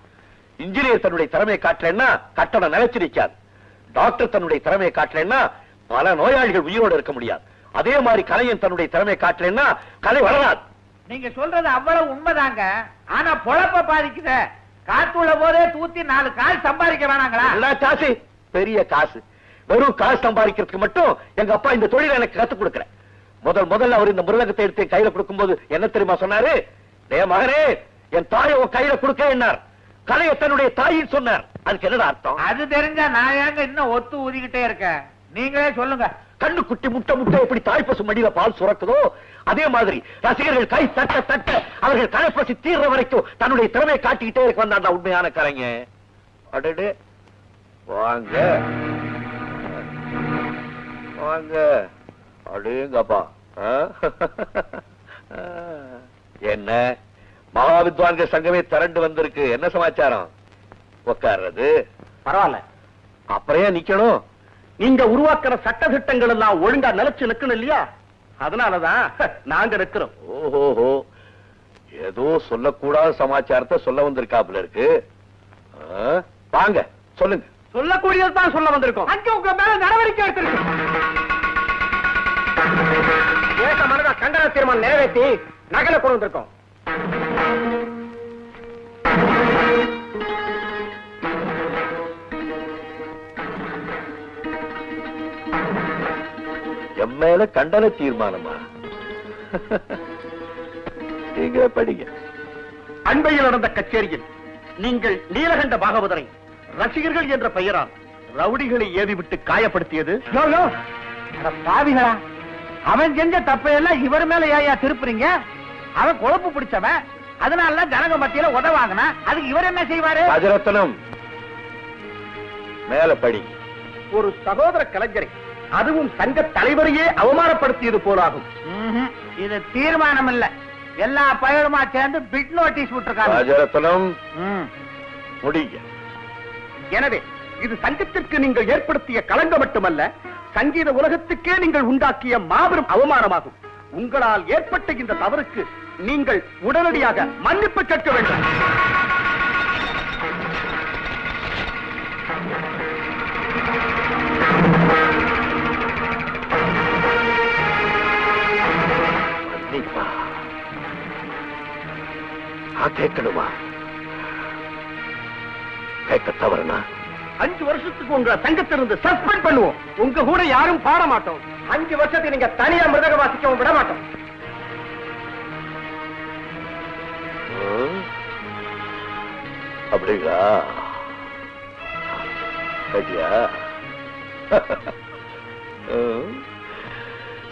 இன்ஜினியர் தன்னுடைய திறமையை காட்டலன்னா கட்டணம் நிலைச்சு நிற்காது. டாக்டர் தன்னுடைய திறமையை காட்டலன்னா பல நோயாளிகள் உயிரோடு இருக்க முடியாது. அதே மாதிரி கலைஞன் தன்னுடைய திறமையை காட்டலன்னா கலை வளராது. நீங்க சொல்றது அவ்வளவு உண்மைதாங்க. ஆனா பொழப்ப பாதிக்குத. காத்துள்ள போதே தூத்தி 4 காசு சம்பாதிக்க வேணாங்களா? காசு பெரிய காசு. வெறும் காசு சம்பாதிக்கிறதுக்கு மட்டும் எங்க அப்பா இந்த தொழிலை எனக்கு கத்துக் கொடுக்கிறேன். முதல்ல அவர் இந்த மிருதகத்தை எடுத்து கையில கொடுக்கும் போது என்ன தெரியுமா சொன்னாரு? மகனே, என் தாயை உன் கையில கொடுக்க என்னார். கலையை தன்னுடைய தாயின்னு சொன்னார். அதுக்கு என்ன அர்த்தம்? அது தெரிஞ்சா நான் ஏங்க இன்னும் ஒத்து ஊதிக்கிட்டே இருக்கேன். நீங்களே சொல்லுங்க. கண்ணு குட்டி முட்டை எப்படி தாய்ப்பசு மடியில பால் சுரக்குதோ அதே மாதிரி ரசிகர்கள் கை தட்ட தட்ட அவர்கள் கலைப்பசி தீர்ற வரைக்கும் தன்னுடைய திறமையை காட்டிக்கிட்டே இருக்க வந்தாண்டா உண்மையான கலைஞ. அடடே வாங்க வாங்க. அடேங்கப்பா. என்ன மகாவித்வான்கள் சங்கமே திரண்டு வந்திருக்கு. என்ன சமாச்சாரம்? உட்கார்றது பரவாயில்ல. அப்புறம் நிக்கணும். நீங்க உருவாக்குற சட்ட திட்டங்கள் எல்லாம் ஒழுங்கா நிலைச்சு நிக்கணும் இல்லையா? அதனாலதான் நாங்க இருக்கிறோம். ஓஹோ, ஏதோ சொல்லக்கூடாத சமாச்சாரத்தை சொல்ல வந்திருக்காப்புல இருக்கு. வாங்க சொல்லுங்க. சொல்லக்கூடியதான் சொல்ல வந்திருக்கோம். அங்க உங்க மேல நடவடிக்கை எடுத்திருக்கோம். ஏக மனதா கண்டன தீர்மானம் நிறைவேற்றி நகலை கொண்டு வந்திருக்கோம். என் மேல கண்டன தீர்மானமா? நீங்க படிங்க. அண்மையில் நடந்த கச்சேரியில் நீங்கள் நீலகண்ட பாகவதரை ரசிகர்கள் என்ற பெயரால் ரவுடிகளை ஏவிவிட்டு காயப்படுத்தியது. பாவிகளா, அவன் செஞ்ச தப்பையெல்லாம் இவர் மேல ஏயா திருப்புறீங்க? அவன் குழப்பு பிடிச்சவன். அதனால ஜனங்க மத்தியில உதவாங்கனா அதுக்கு இவர் என்ன செய்வாரு? ராஜரத்னம் மேல படி. ஒரு சகோதர கலைஞரை, அதுவும் சங்க தலைவரையே அவமானப்படுத்தியது போலாகும். இது தீர்மானம் இல்ல, எல்லா பயலுமா சேர்ந்து பிட் நோட்டீஸ் விட்டுருக்காங்க. ராஜரத்னம் முடிங்க. எனவே இது சங்கத்திற்கு நீங்கள் ஏற்படுத்திய களங்கம் மட்டுமல்ல, சங்கீத உலகத்துக்கே நீங்கள் உண்டாக்கிய மாபெரும் அவமானமாகும். உங்களால் ஏற்பட்ட இந்த தவறுக்கு நீங்கள் உடனடியாக மன்னிப்பு கேட்க வேண்டும். கேட்கணுமா? கேட்க தவறுனா 5 வருஷத்துக்கு உங்க சங்கத்திலிருந்து சஸ்பெண்ட் பண்ணுவோம். உங்க கூட யாரும் பாட மாட்டோம். 5 வருஷத்துக்கு நீங்க தனியா மிருதக வாசிக்கவும் விட மாட்டோம். அப்படிங்களா?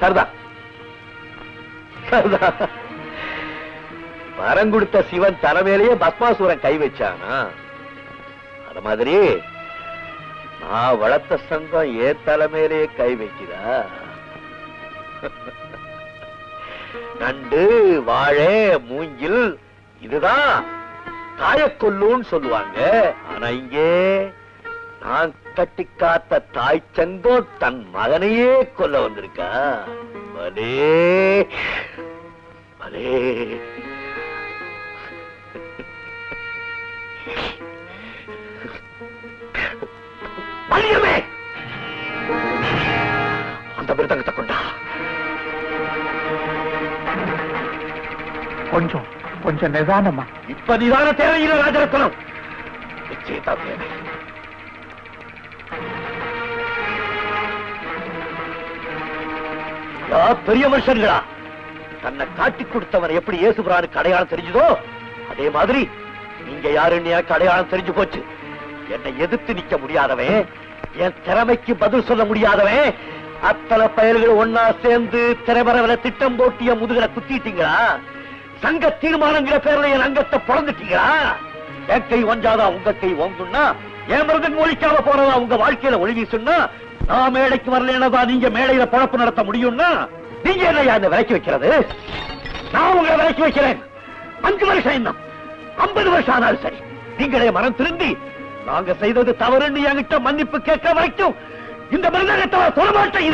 சரிதான் சரிதான். வரம் கொடுத்த சிவன் தலைமையிலேயே பஸ்மாசூரன் கை வச்சானா, அது மாதிரி நான் வளர்த்த சங்கம் ஏன் தலைமையிலேயே கை வைக்கிறா? நண்டு, வாழை, மூங்கில் இதுதான் தாயக்கொல்லுன்னு சொல்லுவாங்க. ஆனா இங்கே நான் கட்டி காத்த தாய் சங்கம் தன் மகனையே கொல்ல வந்திருக்கா. பலே பலே. அந்த மிருதங்கத்தை கொண்டா. கொஞ்சம் கொஞ்சம் நிதானமா. இப்ப நிதான தேவையில்லை ராஜரத்னம், நிச்சயத்தான் தேவை. பெரிய மனுஷன்களா, தன்னை காட்டி கொடுத்தவன் எப்படி இயேசுபிரானுக்கு அடையாளம் தெரிஞ்சதோ அதே மாதிரி நீங்க யாருன்னு எனக்கு அடையாளம் தெரிஞ்சு போச்சு. என்னை எதிர்த்து நிக்க முடியாதவன், என் திறமைக்கு பதில் சொல்ல முடியாதவன், அத்தனை பயல்கள் ஒன்னா சேர்ந்து திரைமரவரை திட்டம் போட்டிய முதுகலை குத்திட்டீங்களா? சங்க தீர்மானங்கிற பேர்ல என் அங்கத்தை பொழந்துட்டீங்களா? என் கை ஒஞ்சாதா உங்க கை ஓங்குன்னா, என் மிருதம் ஒழிக்காம போறதா உங்க வாழ்க்கையில ஒளி வீசுன்னா, நான் மேடைக்கு வரலதான் நீங்க மேடையில பழப்பு நடத்த முடியும்னா, நீங்க என்ன இந்த விலைக்கு வைக்கிறது? நான் உங்களை விலைக்கு வைக்கிறேன். 5 வருஷம் என்ன 50 வருஷம் ஆனாலும் சரி, நீங்களே மனம் திருந்தி நாங்க செய்தது தவறுன்னு என்கிட்ட மன்னிப்பு கேட்க வரைக்கும் இந்த மிருதகத்தை சொல்ல மாட்டேன்.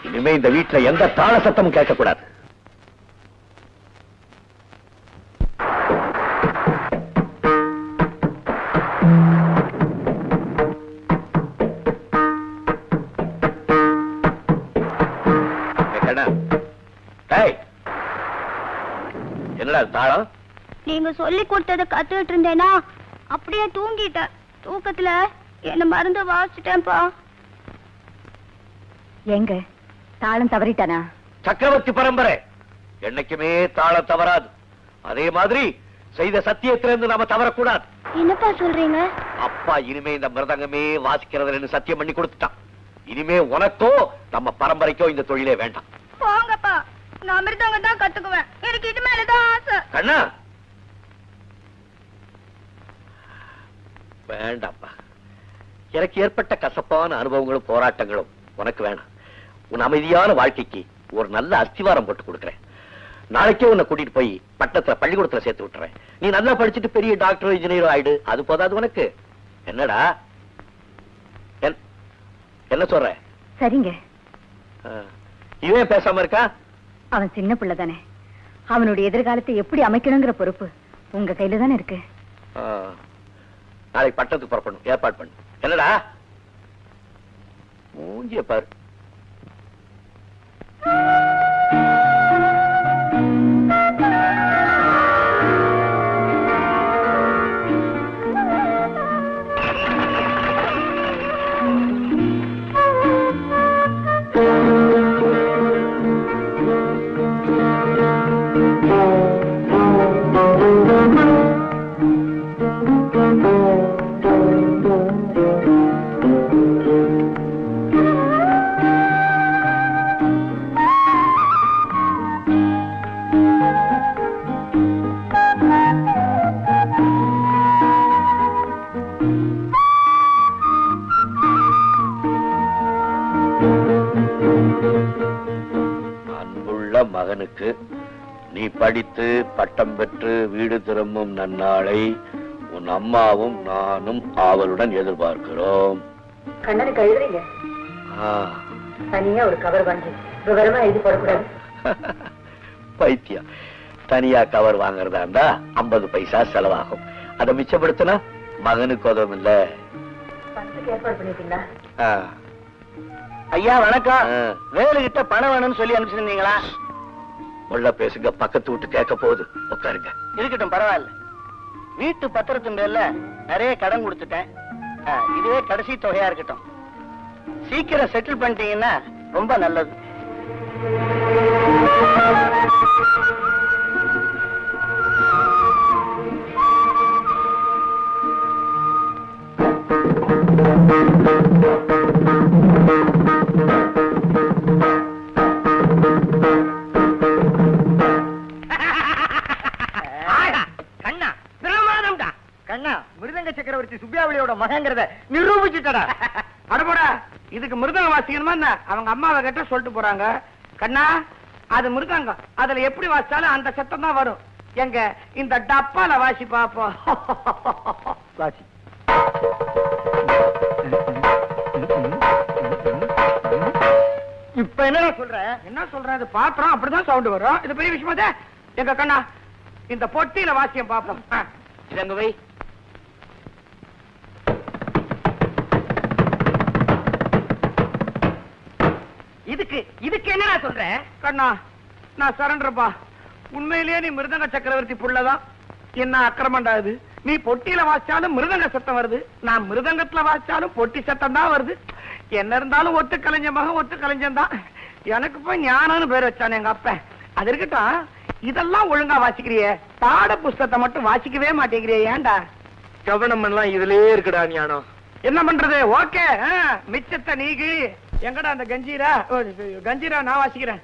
இனிமே இந்த வீட்டுல எந்த தாள சத்தமும் கேட்கக்கூடாது. என்னடா தாளம்? நீங்க சொல்லி கொடுத்ததை கத்துக்கிட்டு இருந்தேனா அப்படியே தூங்கிட்டேன். தூக்கத்துல என்ன மருந்து வாசிட்டேன்பா. எங்க தாளம் தவறிட்டானா? சக்கரவர்த்தி பரம்பரை என்னைக்குமே தாளம் தவறாது. அதே மாதிரி செய்த சத்தியத்திலிருந்து நாம தவறக்கூடாது. என்னப்பா சொல்றீங்க? அப்பா இனிமே இந்த மிருதங்கமே வாசிக்கிறதுன்னு சத்தியம் பண்ணி கொடுத்துட்டான். இனிமே உனக்கோ நம்ம பரம்பரைக்கோ இந்த தொழிலே வேண்டாம். போங்கப்பா, நான் மிருதங்க தான் கத்துக்குவேன். எனக்கு இது மேலதான் ஆசை. கண்ணா வேண்டாப்பா, எனக்கு ஏற்பட்ட கசப்பான அனுபவங்களும் போராட்டங்களும் உனக்கு வேணாம். உன் அமைதியான வாழ்க்கைக்கு ஒரு நல்ல அஸ்திவாரம் போட்டு கொடுக்கிறேன். நாளைக்கே உன்னை கூட்டிட்டு போய் பட்டணத்துல பள்ளிக்கூடத்துல சேர்த்து விட்டுறேன். நீ நல்லா படிச்சுட்டு பெரிய டாக்டர் இன்ஜினியர் ஆயிடு. அது போதாது உனக்கு? என்னடா என்ன சொல்ற? சரிங்க. இவன் பேசாம இருக்கா? அவன் சின்ன பிள்ளை தானே, அவனுடைய எதிர்காலத்தை எப்படி அமைக்கணுங்கிற பொறுப்பு உங்க கையில தானே இருக்கு. நாளைக்கு பட்டத்துக்கு புறப்படணும், ஏற்பாடு பண்ணு. என்னடா மூஞ்சிய பாரு. மகனுக்கு நீ படித்து பட்டம் பெற்று வீடு திரும்பும் நன்னாளை உன் அம்மாவும் நானும் ஆவலுடன் எதிர்பார்க்கிறோம். கண்ணனுக்கு எழுதுறீங்க? தனியா ஒரு கவர் வாங்கி விவரமா எழுதி போடக்கூடாது. பைத்தியம், தனியா கவர் வாங்குறதா இருந்தா 50 பைசா செலவாகும். அதை மிச்சப்படுத்தினா மகனுக்கு உதவும் இல்ல. ஏற்பாடு பண்ணிட்டீங்களா? ஐயா வணக்கம். வேலுகிட்ட பணம் வேணும்னு சொல்லி அனுப்பிச்சிருந்தீங்களா? உள்ள பேசுங்க, பக்கத்து வீட்டு கேட்க போகுது. உட்காருங்க. இருக்கட்டும், பரவாயில்ல. வீட்டு பத்திரத்தின் பேர்ல நிறைய கடன் கொடுத்துட்டேன். இதுவே கடைசி தொகையா இருக்கட்டும். சீக்கிரம் செட்டில் பண்ணிட்டீங்கன்னா ரொம்ப நல்லது. மிருதங்க சக்கரவர்த்தி சுப்பியாவளியோட மகங்கிறத நிரூபிச்சுட்டடா. அடபோடா, இதுக்கு மிருதங்க வாசிக்கணுமா? அவங்க அம்மாவை கிட்ட சொல்லிட்டு போறாங்க. கண்ணா, அது மிருதங்கம், அதுல எப்படி வாசிச்சாலும் அந்த சத்தம் தான் வரும். எங்க இந்த டப்பால வாசி பாப்போம். வாசி. இப்ப என்ன சொல்ற? என்ன சொல்ற? அது பாத்திரம் அப்படிதான் சவுண்ட் வரும். இது பெரிய விஷயமா? எங்க கண்ணா, இந்த பொட்டியில வாசியம் பாப்போம். இங்க வை. இதுக்கு என்ன சொல்ற? கண்ணா, நான் சரண்டர்ப்பா. உண்மையிலேயே நீ மிருதங்க சக்கரவர்த்தி புள்ளதான். என்ன அக்கிரமண்டாது? நீ பொட்டியில வாசிச்சாலும் மிருதங்க சத்தம் வருது, நான் மிருதங்கத்துல வாசிச்சாலும் பொட்டி சத்தம் தான் வருது. என்ன இருந்தாலும் ஒட்டு கலைஞ மகன் ஒட்டு கலைஞன் தான். எனக்கு போய் ஞானம்னு பேர் வச்சானே எங்க அப்ப. அது இருக்கட்டும், இதெல்லாம் ஒழுங்கா வாசிக்கிறியே, பாட புஸ்தகத்தை மட்டும் வாசிக்கவே மாட்டேங்கிறியே, ஏன்டா? கவனம் எல்லாம் இதுலயே இருக்குடா ஞானம். என்ன பண்றது? ஓகே, மிச்சத்தை நீக்கு. எங்கடா அந்த கஞ்சீரா? கஞ்சீரா நான் வாசிக்கிறேன்.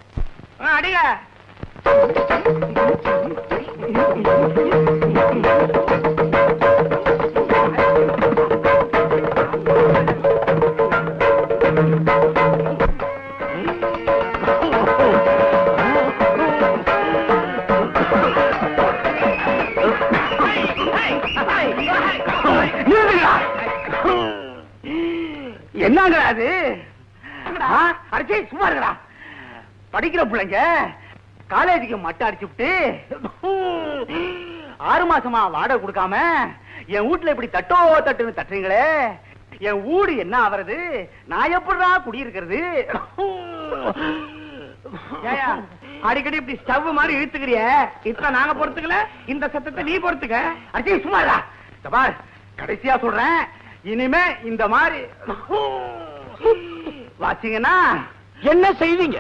அடிங்க. என்னங்க அது? அடிச்சு சும்மா இருக்கா? படிக்கிற பிள்ளைங்க காலேஜுக்கு மட்டை அடிச்சு விட்டு 6 மாசமா வாடகை கொடுக்காம என் வீட்டுல இப்படி தட்டோ தட்டுன்னு தட்டுறீங்களே, என் வீடு என்ன ஆவறது? நான் எப்படிடா குடியிருக்கிறது? அடிக்கடி இப்படி ஸ்டவ் மாதிரி இழுத்துக்கிறிய, இப்ப நாங்க பொறுத்துக்கல, இந்த சத்தத்தை நீ பொறுத்துக்க. அடிச்சு சும்மா இருக்கா? பார், கடைசியா சொல்றேன், இனிமே இந்த மாதிரி வாசிங்கன்னா என்ன செய்வீங்க?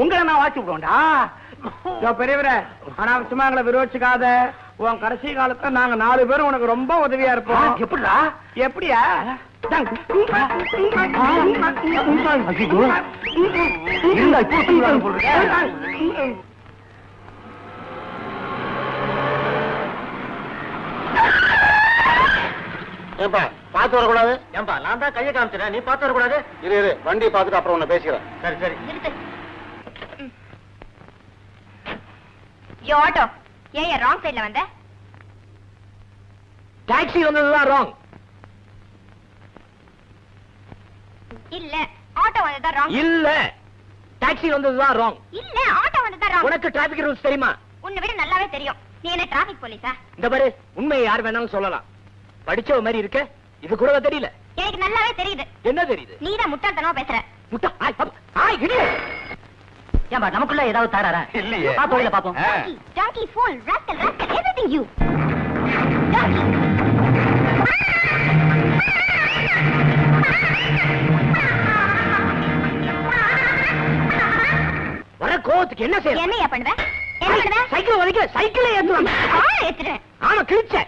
உங்களை நான் வாசி விடுவோம்டா. பெரியவரே, அனாவசியமா எங்களை விரோச்சிக்காத. உன் கடைசி காலத்துல நாங்க 4 பேரும் உனக்கு ரொம்ப உதவியா இருப்போம். எப்படிடா? எப்படியா? ஏன்பா பாத்து வரக்கூடாது? ஏன்பா நான் தான் கையை காமிச்சிட்டேன், நீ பாத்து வரக்கூடாது? இரு வண்டி பாத்துட்டு அப்புறம் உன்னை பேசிக்கிறேன். சரி சரி. யோ ஆட்டோ, ஏன் ராங் சைடுல வந்த? டாக்ஸி வந்ததுதான் ராங். இல்ல, ஆட்டோ வந்ததா ராங். இல்ல, டாக்ஸி வந்ததுதான் ராங். இல்ல, ஆட்டோ வந்ததா அவசரம்? உனக்கு டிராபிக் ரூல்ஸ் தெரியுமா? உன்னை விட நல்லாவே தெரியும். நீ என்ன டிராபிக் போலீஸா? இந்த பாரு, உண்மையை யார் வேணாலும் சொல்லலாம். படிச்சவ மாதிரி இருக்க, இது கூடவா தெரியல? எனக்கு நல்லாவே தெரியுது. என்ன தெரியுது? நீதான் முட்டாள்தனமா பேசுற. ஏன்பா நமக்குள்ள ஏதாவது தாராரா? இல்லையே. பாப்போம் பாப்போம். Donkey, fool, rascal, everything you. Donkey. வர கோவத்துக்கு என்ன செய்ய? என்னையா பண்ணுவ? என்ன பண்ணுவ? சைக்கிள் உதைக்க, சைக்கிளை ஏத்துவாங்க. ஏத்துறேன். ஆமா, கிழிச்சேன்.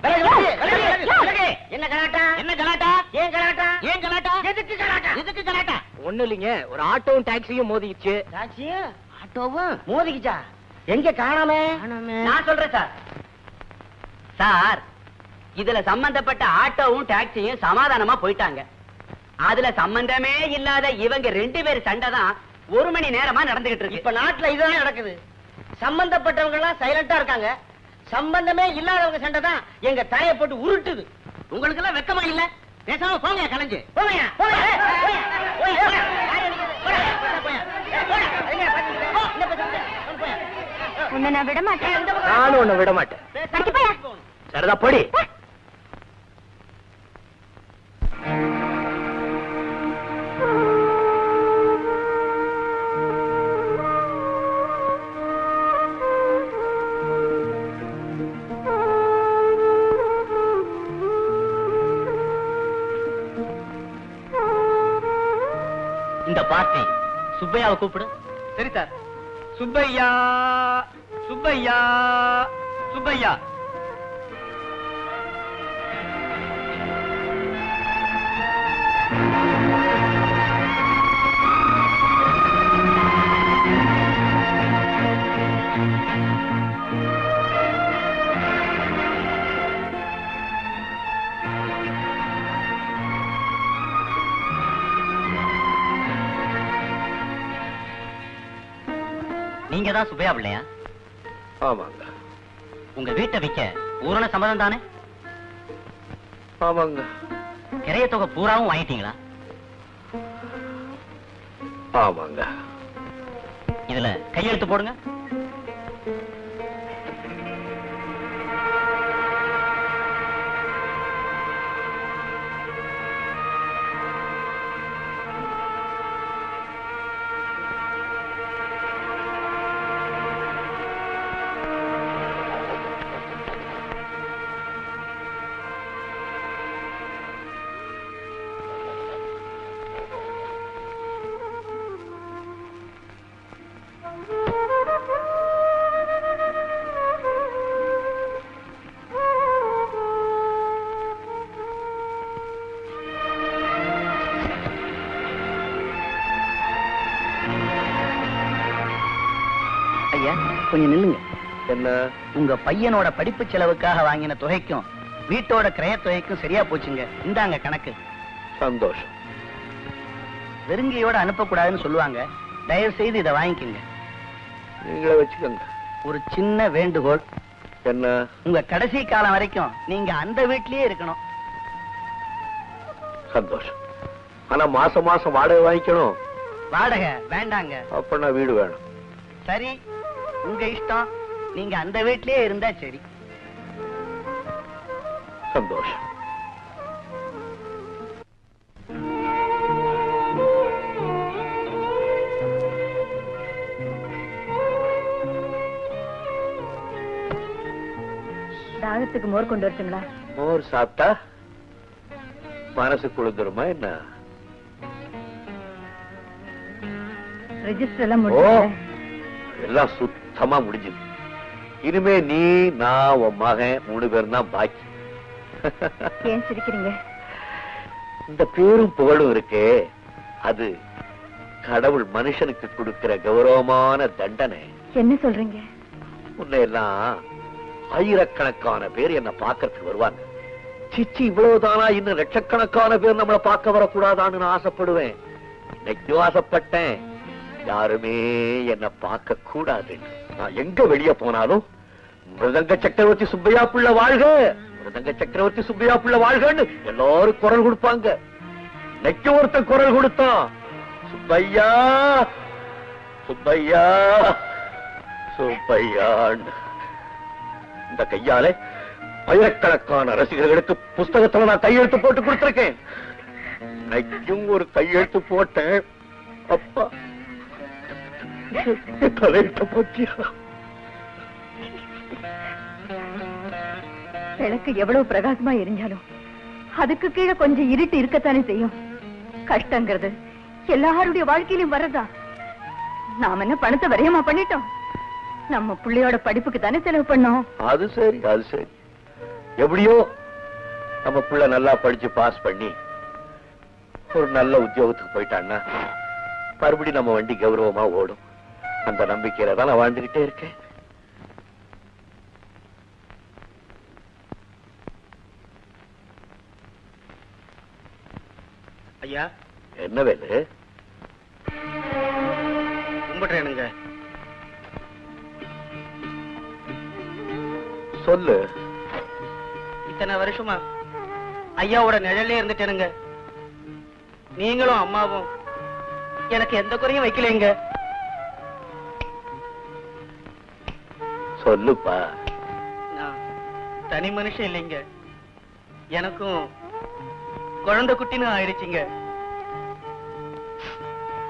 என்ன கலாட்டா? என்ன கலாட்டா? ஏன் கலாட்டா? ஏன் கலாட்டா? எதுக்கு கலாட்டா? எதுக்கு கலாட்டா? ஒண்ணு இல்லைங்க, ஒரு ஆட்டோவும் டாக்ஸியும் மோதிச்சு. டாக்ஸியும் ஆட்டோவும் மோதிக்கிச்சா? எங்க காணாமே? நான் சொல்றேன் சார். சார், இதுல சம்பந்தப்பட்ட ஆட்டோவும் டாக்ஸியும் சமாதானமா போயிட்டாங்க. அதுல சம்பந்தமே இல்லாத இவங்க 2 பேர் சண்டை தான் 1 மணி நேரமா நடந்துகிட்டு இருக்கு. இப்ப நாட்டுல இதுதான் நடக்குது. சம்பந்தப்பட்டவங்க எல்லாம் சைலண்டா இருக்காங்க. சம்பந்தமே இல்லாதவங்க சண்டை தான் எங்க தலையை போட்டு உருட்டுது. உங்களுக்கு எல்லாம் வெக்கமா இல்ல? பேசாம போங்க, கலைஞ்சு போங்க போங்க போங்க போங்க. உன்னை நான் விட மாட்டேன். நானும் உன்னை விட மாட்டேன். கண்டிப்பா. சரிதா, பொடி. இந்த பார்ட்டி சுப்பையாவை கூப்பிடு. சரி சார். சுப்பையா, சுப்பையா, சுப்பையா. நீங்க தான் சுப்பையா பிள்ளையா? ஆமாங்க. உங்க வீட்டை விற்க பூரண சம்மதம் தானே? ஆமாங்க. கிரைய தொகை பூராவும் வாங்கிட்டீங்களா? ஆமாங்க. இதுல கையெழுத்து போடுங்க. கொஞ்சம் நில்லுங்க. என்ன? உங்க பையனோட படிப்பு செலவுக்காக வாங்கின தொகைக்கும் வீட்டோட கிரய தொகைக்கும் சரியா போச்சுங்க. இந்தாங்க கணக்கு. சந்தோஷம். வெறுங்கையோட அனுப்பக்கூடாதுன்னு சொல்லுவாங்க. தயவு செய்து இதை வாங்கிக்கோங்க. நீங்களே வச்சுக்கோங்க. ஒரு சின்ன வேண்டுகோள். என்ன? உங்க கடைசி காலம் வரைக்கும் நீங்க அந்த வீட்லயே இருக்கணும். சந்தோஷம். ஆனா மாசம் மாசம் வாடகை வாங்கிக்கணும். வாடகை வேண்டாங்க. அப்ப வீடு வேணும். சரி, உங்க இஷ்டம். நீங்க அந்த வீட்லயே இருந்தா சரி. சந்தோஷம். தாகத்துக்கு மோர் கொண்டு வரட்டுங்களா? மோர் சாப்பிட்டா மனசு குளிர்ந்துருமா என்ன? ரெஜிஸ்டர் எல்லாம் முடிஞ்சு எல்லாம் சுத்தமா முடிஞ்சது. இனிமே நீ, நான், உன் மகன் 3 பேரும் தான் பாக்கி. ஏன் சிரிக்கிறீங்க? இந்த பேரும் புகழும் இருக்கே, அது கடவுள் மனுஷனுக்கு கொடுக்கிற கௌரவமான தண்டனை. என்ன சொல்றீங்க? முன்னையெல்லாம் ஆயிரக்கணக்கான பேர் என்ன பார்க்கறதுக்கு வருவாங்க. சிச்சி, இவ்வளவுதானா? இன்னும் லட்சக்கணக்கான பேர் நம்மளை பார்க்க வரக்கூடாதான்னு நான் ஆசைப்படுவேன். இன்னைக்கும் ஆசைப்பட்டேன். யாருமே என்ன பார்க்க கூடாது. நான் எங்க வெளியே போனாலும் மிருதங்க சக்கரவர்த்தி சுப்பையா பிள்ளை வாழ்க, மிருதங்க சக்கரவர்த்தி சுப்பையா பிள்ளை வாழ்கன்னு எல்லாரும் குரல் கொடுப்பாங்க. இன்னைக்கு ஒருத்தன் குரல் கொடுத்தான், சுப்பையா சுப்பையா சுப்பையான் இந்த கையாலே ஆயிரக்கணக்கான ரசிகர்களுக்கு புஸ்தகத்துல நான் கையெழுத்து போட்டு கொடுத்திருக்கேன். இன்னைக்கும் ஒரு கையெழுத்து போட்டேன். அப்பா தலையிட்ட போச்சியா? விளக்கு எவ்வளவு பிரகாசமா எரிஞ்சாலும் அதுக்கு கீழே கொஞ்சம் இருட்டு இருக்கத்தானே செய்யும். கஷ்டங்கிறது எல்லாருடைய வாழ்க்கையிலும் வரதா. நாம என்ன பணத்தை வரையமா பண்ணிட்டோம்? நம்ம பிள்ளையோட படிப்புக்கு தானே செலவு பண்ணோம். அது சரி, அது சரி. எப்படியோ நம்ம பிள்ளை நல்லா படிச்சு பாஸ் பண்ணி ஒரு நல்ல உத்தியோகத்துக்கு போயிட்டான்னா மறுபடி நம்ம வண்டி கௌரவமா ஓடும். அந்த நம்பிக்கையில தான் நான் வாழ்ந்துகிட்டே இருக்கேன். ஐயா, என்ன வேலு? கும்பிடுறேனுங்க. சொல்லு. இத்தனை வருஷமா ஐயாவோட நிழலே இருந்துட்டேனுங்க. நீங்களும் அம்மாவும் எனக்கு எந்த குறையும் வைக்கலைங்க. சொல்லுப்பா. நான் தனி மனுஷன் இல்லைங்க. எனக்கும் குழந்தை குட்டின்னு ஆயிடுச்சுங்க.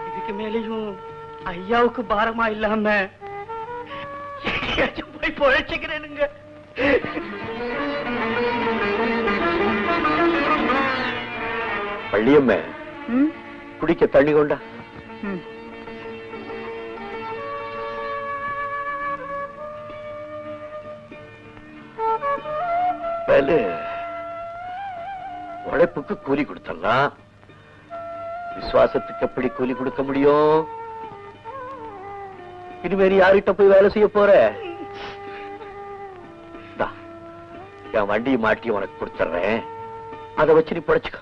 இதுக்கு மேலேயும் ஐயாவுக்கு பாரமா இல்லாம போய் பொழைச்சுக்கிறேனுங்க. பள்ளியம்மே, குடிக்க தண்ணி கொண்டா. உழைப்புக்கு கூலி கொடுத்தலாம், விசுவாசத்துக்கு எப்படி கூலி கொடுக்க முடியும்? இனிமேல் யார்கிட்ட போய் வேலை செய்ய போற? என் வண்டியை மாட்டி உனக்கு கொடுத்துறேன், அதை வச்சு நீ படைச்சுக்க.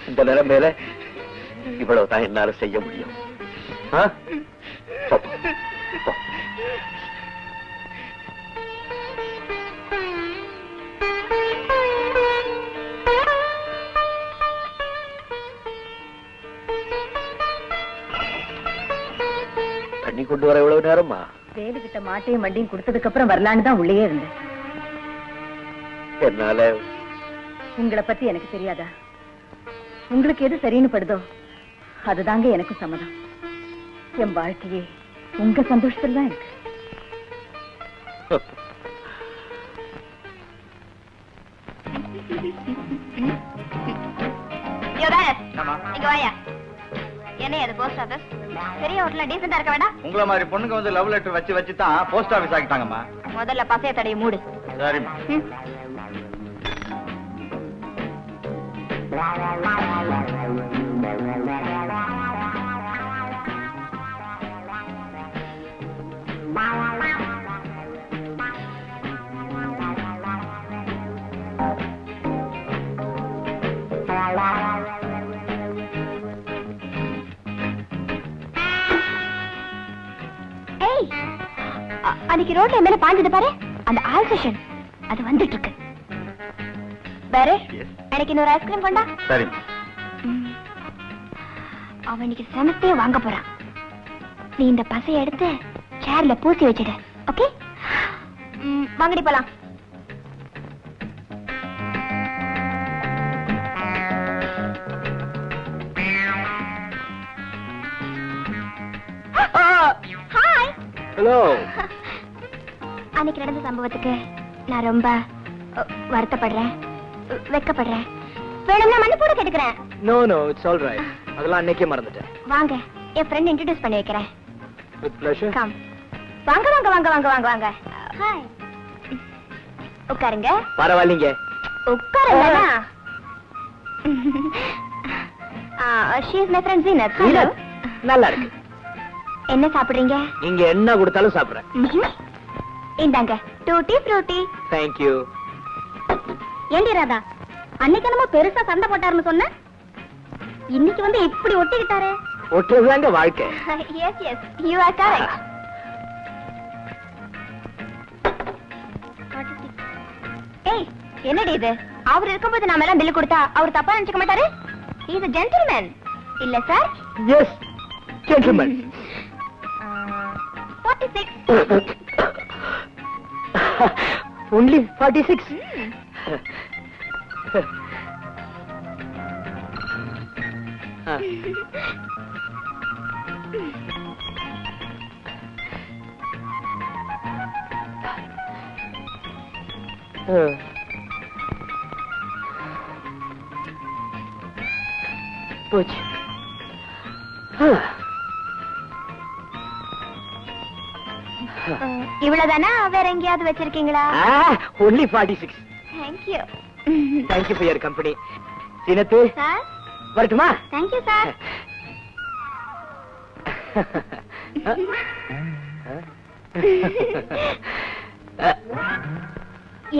இந்த நிலைமையில இவ்வளவுதான் என்னால செய்ய முடியும். தண்ணி கொண்டு வர எவ்வளவு நேரமா? வேலுகிட்ட மாட்டையும் வண்டியும் கொடுத்ததுக்கு அப்புறம் வரலான்னு தான் உள்ளே இருந்தேன். என்னால உங்களை பத்தி எனக்கு தெரியாதா? உங்களுக்கு எது சரின்னு படுதோ அதுதாங்க எனக்கு சம்மதம். என் வாழ்க்கையே உங்க சந்தோஷத்தில் தான் இருக்கு. என்ன அது போஸ்ட் ஆபீஸ்? பெரிய ஹோட்டல்ல டீசெண்டா இருக்க வேண்டாம்? உங்களை மாதிரி பொண்ணுங்க வந்து லவ் லெட்டர் வச்சு வச்சு தான் போஸ்ட் ஆபீஸ் ஆகிட்டாங்கம்மா. முதல்ல பசைய தடைய மூடு. சரிம்மா. அன்னைக்கு ரோட்ல மேல பாஞ்சது பாரு, அந்த ஆல் செஷன் அது வந்துட்டு இருக்கு. பாரு, எனக்கு இன்னொரு ஐஸ்கிரீம் கொண்டா. சரி. அவன் இன்னைக்கு சமத்தையே வாங்க போறான். நீ இந்த பசைய எடுத்து சேர்ல பூசி வச்சிடு. ஓகே, வாங்கடி போலாம். ஹாய். ஹலோ. அன்னைக்கு நடந்த சம்பவத்துக்கு நான் ரொம்ப வருத்தப்படுறேன், வெக்கப்படுறேன். வேணும்னா மன்னிப்பு கூட கேட்டுக்கிறேன். No no, it's all right. அதெல்லாம் அன்னைக்கே மறந்துட்டேன். வாங்க, என் ஃப்ரெண்ட் இன்ட்ரோ듀ஸ் பண்ணி வைக்கிறேன். With pleasure. கம். வாங்க வாங்க வாங்க வாங்க வாங்க வாங்க. ஹாய். உட்காருங்க. பரவாயில்லைங்க. உட்காருங்க. she is my friend Zeenat. நல்லா இருக்கு. என்ன சாப்பிடுறீங்க? நீங்க என்ன கொடுத்தாலும் சாப்பிடுறேன். இந்தாங்க டூட்டி ஃப்ரூட்டி. Thank you. ஏண்டி ராதா, அன்னைக்கு நம்ம பெருசா சண்டை போட்டாருன்னு சொன்ன, இன்னைக்கு வந்து இப்படி ஒட்டிக்கிட்டாரு. ஒட்டுறதுதாங்க வாழ்க்கை. Yes yes, you are correct. 46 ஏய் என்னடி இது? அவர் இருக்கும்போது நாம எல்லாம் பில் கொடுத்தா அவர் தப்பா நினைச்சுக்க மாட்டாரு? இஸ் a gentleman இல்ல சார்? Yes gentleman. 46. only 46. போச்சு. இவ்வளவுதானா? வேற எங்கேயாவது வச்சிருக்கீங்களா? only 46. Thank you. Thank you for your company. சீனத்து சார் வரட்டுமா? Thank you sir.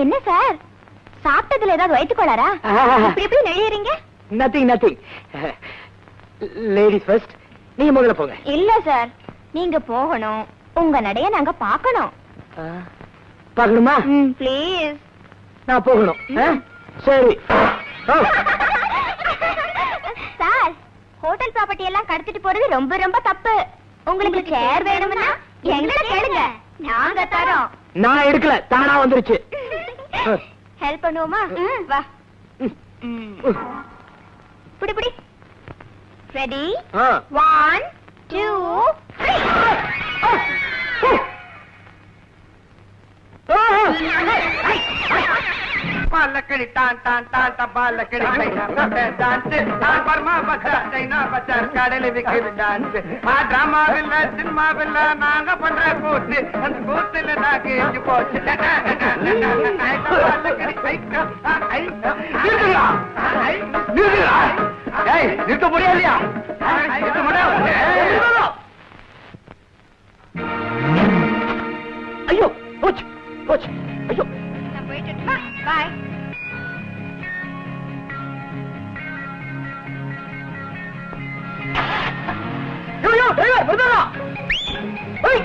என்ன சார் சாப்பிட்டதுல ஏதாவது வயிற்றுக்கோளாரா? இப்படி எப்படி நெளியறீங்க? Nothing nothing. Ladies first. நீங்க முதல்ல போங்க. இல்ல சார் நீங்க போகணும். உங்க நடைய நாங்க பார்க்கணும். பார்க்கணுமா? ப்ளீஸ். நான் போகணும். சரி. சார் ஹோட்டல் ப்ராப்பர்ட்டி எல்லாம் கடத்திட்டு போறது ரொம்ப ரொம்ப தப்பு. உங்களுக்கு சேர் வேணும்னா எங்களை கேளுங்க, நாங்க தரோம். நான் எடுக்கல, தானா வந்துருச்சு. ஹெல்ப் பண்ணுவோமா? வா. புடி புடி. ரெடி? 1 2 3. பாலக்கடி டான் டான் டான் பாலக்கடி டான்ஸ் நான் பர்மா பச்சா சைனா பச்சா கடல விக்கிற டான்ஸ். டிராமாவில் சினிமாவில் நாங்க பண்ற கூத்து, அந்த கூத்துல நாங்க எஞ்சி போச்சு. நிறுத்த முடியாதியா? ஐயோ போச்சு போச்சு. ஐயோ நான் போயிட்டு பாய். ஐயோ டிரைவர் வருதா? ஏய்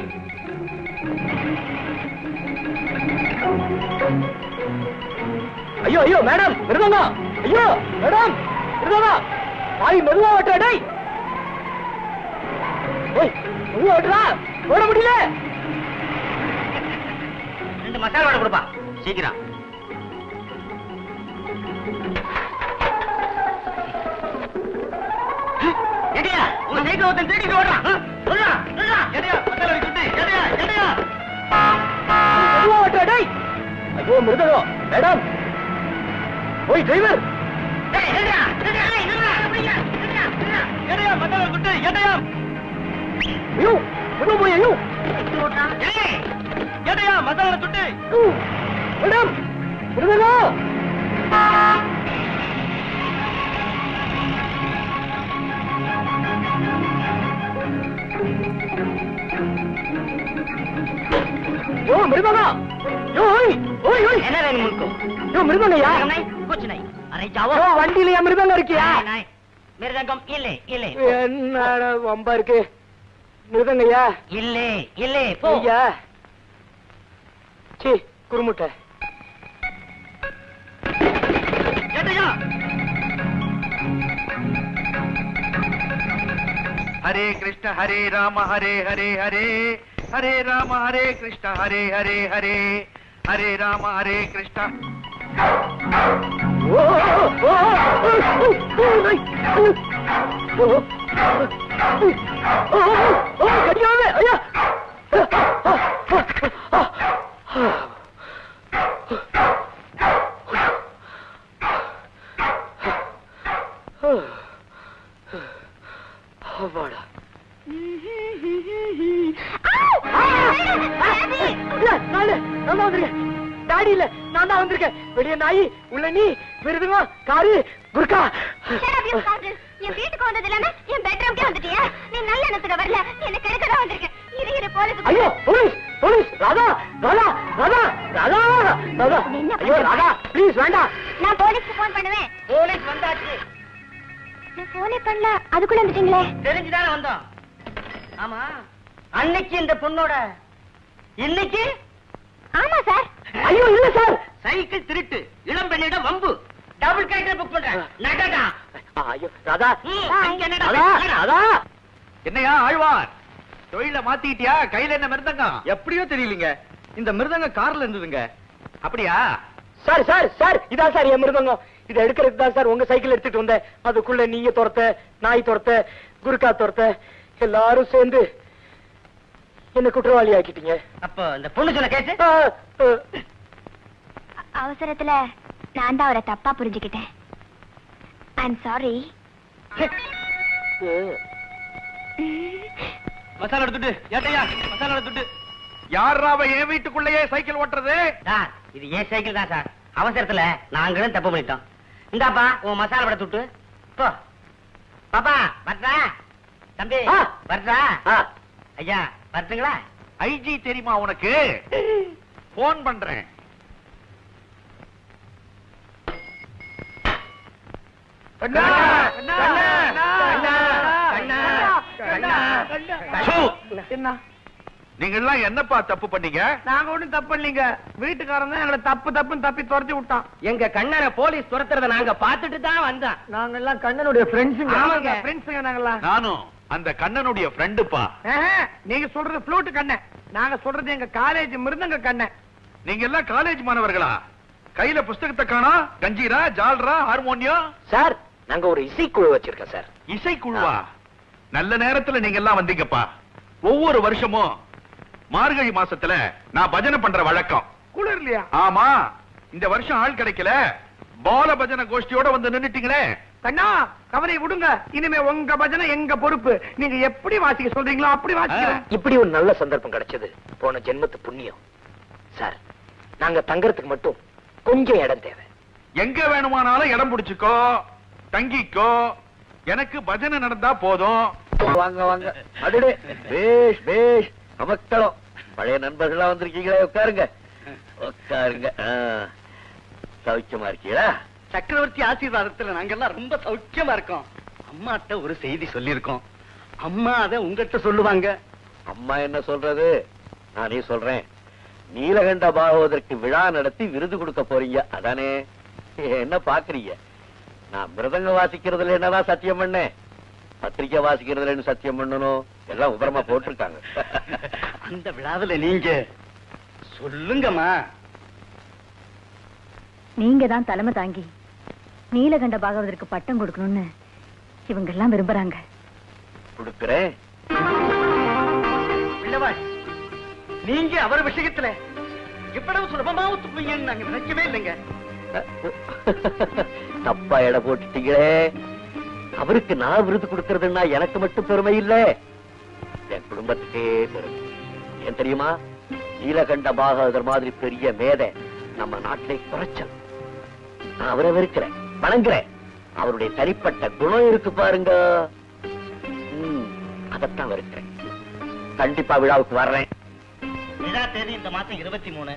ஐயோ ஐயோ மேடம் வருதாங்க. ஐயோ மேடம் வருதாங்க. ஆய் மெதுவா ஓட்டுறா டேய். ஓய் மெதுவா ஓட்டுறா, ஓட முடியல. 2 மசாலா வடை கொடுப்பா சீக்கிரம். எடியா உங்க சைக்கிள் ஒருத்தன் தேடிட்டு ஓடுறான். சொல்றா சொல்றா. எடியா மசாலா வடை சுட்டு. எடியா எடியா மெதுவா ஓட்டுறா டேய். ஐயோ மிருதகோ மேடம். ஓய் டிரைவர். டேய் எடியா எடியா நில்லுடா அப்படியே. எடியா எடியா எடியா மசாலா சுட்டு. எடியா ஐயோ மெதுவா போய். ஐயோ ஓடுறான். ஏய் எடியா மசாலா சுட்டு. மேடம் மிருதகோ. யோ மிருதகா. யோ ஓய் ஓய் ஓய். என்ன வேணும் முன்கோ? யோ மிருதங்கயா. नहीं कुछ नहीं. अरे जाओ. யோ வண்டியில மிருதங்க இருக்கியா? नहीं மிருதங்கம் இல்லை இல்லை. என்னடா வம்பா இருக்கு. மிருதங்கயா இல்லை இல்லை போ. ஐயா சீ குறுமுட்டை. எடியா हरे कृष्ण हरे राम हरे हरे हरे हरे राम हरे कृष्ण हरे हरे हरे हरे राम हरे कृष्ण. ஓ ஓ ஓ ஓ கடியாவே. ஐயா வாடா. நான் வந்திருக்கேன். டாடி இல்ல நான் தான் வந்திருக்கேன். வெளியே நாய் உள்ள நீ விருதுங்க காரு குர்கா. என் வீட்டுக்கு வந்தது இல்லாம என் பெட்ரூம்க்கே வந்துட்டியா? நீ நல்ல எண்ணத்துக்கு வரல, என்ன கெடுக்கதான் வந்திருக்க. இரு இரு போலீஸ். ஐயோ போலீஸ் போலீஸ். ராதா ராதா ராதா ராதா ராதா. ஐயோ ராதா ப்ளீஸ் வேண்டாம். நான் போலீஸ்க்கு போன் பண்ணுவேன். போலீஸ் வந்தாச்சு. நான் போனே பண்ணல, அதுக்குள்ள வந்துட்டீங்களே. தெரிஞ்சுதானே வந்தோம். ஆமா அன்னைக்கு இந்த பொண்ணோட இன்னைக்கு. ஆமா சார். ஐயோ இல்ல சார். சைக்கிள் திருட்டு, இளம் பெண்ணிடம் வம்பு, டபுள் கேட்டர் புக் பண்றேன். நடடா. ஐயோ ராதா. அங்க என்னடா? ராதா. என்னையா ஆழ்வார், தொழில மாத்திட்டியா? கையில என்ன மிருதங்கம்? எப்படியோ தெரியலீங்க, இந்த மிருதங்க கார்ல இருந்ததுங்க. அப்படியா? சார் சார் சார், இதான் சார் என் மிருதங்கம். இதை எடுக்கிறதுக்கு தான் சார் உங்க சைக்கிள் எடுத்துட்டு வந்தேன். அதுக்குள்ள நீங்க துரத்த, நாய் துரத்த, குறுக்கா துரத்த, எல்லாரும் சேர்ந்து என்ன குற்றவாளி ஆக்கிட்டீங்க. அப்போ இந்த பொண்ணு சொன்ன கேட்டு அவசரத்துல நான் தான் அவரை தப்பா புரிஞ்சுக்கிட்டேன். I'm sorry. மசாலா எடுத்துட்டு ஏட்டையா, மசாலா எடுத்துட்டு. யாராவ என் வீட்டுக்குள்ளேயே சைக்கிள் ஓட்டுறது? சார், இது ஏன் சைக்கிள் தான் சார். அவசரத்துல நாங்களும் தப்பு பண்ணிட்டோம். இந்தாப்பா உன் மசாலா பட துட்டு போ. பாப்பா வர்றா, தம்பி வர்றா. ஐயா வரட்டுங்களா? ஐஜி தெரியுமா உனக்கு? போன் பண்றேன். என்ன நீங்க எல்லாம் என்னப்பா தப்பு பண்ணீங்க? நாங்க ஒண்ணும் தப்பு பண்ணீங்க. வீட்டுக்காரன் தான் எங்களை தப்பு தப்புன்னு தப்பி துரத்தி விட்டான். எங்க கண்ணனை போலீஸ் துரத்துறத நாங்க பாத்துட்டு தான் வந்தோம். நாங்க எல்லாம் கண்ணனுடைய ஃப்ரெண்ட்ஸுங்க. ஆமாங்க. ஃப்ரெண்ட்ஸுங்க நாங்கெல்லாம். நானும் அந்த கண்ணனுடைய ஃப்ரெண்டுப்பா. நீங்க சொல்றது ஃப்ளூட் கண்ணன், நாங்க சொல்றது எங்க காலேஜ் மிருதங்க கண்ணன். நீங்க எல்லாம் காலேஜ் மாணவர்களா? கையில புஸ்தகத்தை காணா, கஞ்சீரா, ஜால்ரா, ஹார்மோனியம். சார் நாங்க ஒரு இசைக்குழு வச்சிருக்கோம் சார். இசைக்குழுவா? நல்ல நேரத்துல நீங்க எல்லாம் வந்தீங்கப்பா. ஒவ்வொரு வருஷமும் மார்கழி மாசத்துல நான் பஜனை பண்ற வழக்கம். குளிர்லையா? ஆமா, இந்த வருஷம் ஆள் கிடைக்கல. பால பஜனை கோஷ்டியோட வந்து நின்னுட்டீங்களே. கண்ணா கவலை விடுங்க, இனிமே உங்க பஜனை எங்க பொறுப்பு. நீங்க எப்படி வாசிக்க சொல்றீங்களோ அப்படி வாசிக்கிறேன். இப்படி ஒரு நல்ல சந்தர்ப்பம் கிடைச்சது போன ஜென்மத்து புண்ணியம். சார் நாங்க தங்கறதுக்கு மட்டும் கொஞ்சம் இடம் தேவை. எங்க வேணுமானாலும் இடம் பிடிச்சுக்கோ, தங்கிக்கோ. எனக்கு பஜனை நடந்தா போதும். வாங்க வாங்க. அடடே, பேஷ் பேஷ். அமக்களம், பழைய நண்பர்களா வந்திருக்கீங்களே, உட்காருங்க உட்காருங்க. சௌக்கியமா இருக்கீங்களா? சக்கரவர்த்தி ஆசீர்வாதத்துல நாங்கெல்லாம் ரொம்ப சௌக்கியமா இருக்கோம். அம்மாட்ட ஒரு செய்தி சொல்லியிருக்கோம். அம்மா அதை உங்ககிட்ட சொல்லுவாங்க. அம்மா என்ன சொல்றது, நானே சொல்றேன். நீலகண்ட பாகவதற்கு விழா நடத்தி விருது கொடுக்க போறீங்க, அதானே? என்ன பாக்குறீங்க? நான் மிருதங்க வாசிக்கிறதுல என்னதான் சத்தியம் பண்ணேன், பத்திரிக்கை வாசிக்கிறதுல சத்தியம் பண்ணணும், எல்லாம் உபரமா போட்டிருக்காங்க. அந்த விழாவில் நீங்க சொல்லுங்கம்மா. நீங்க தான் தலைமை தாங்கி நீலகண்ட பாகவதற்கு பட்டம் கொடுக்கணும்னு இவங்க எல்லாம் விரும்புறாங்க. கொடுக்கிறேன். நீங்க அவர் விஷயத்துல இவ்வளவு சுலபமா ஒத்துப்பீங்கன்னு நாங்க நினைக்கவே இல்லைங்க. தப்பா எடை போட்டுட்டீங்களே. அவருக்கு நான் விருது கொடுக்கறதுன்னா எனக்கு மட்டும் பெருமை இல்ல, என் குடும்பத்துக்கே பெருமை. ஏன் தெரியுமா? நீலகண்ட பாகவதர் மாதிரி பெரிய மேதை நம்ம நாட்டிலே குறைச்சல். நான் அவரை வெறுக்கிறேன், வணங்குறேன். அவருடைய தனிப்பட்ட குணம் இருக்கு பாருங்க, அதத்தான் வெறுக்கிறேன். கண்டிப்பா விழாவுக்கு வர்றேன். விழா தேதி இந்த மாசம் 23.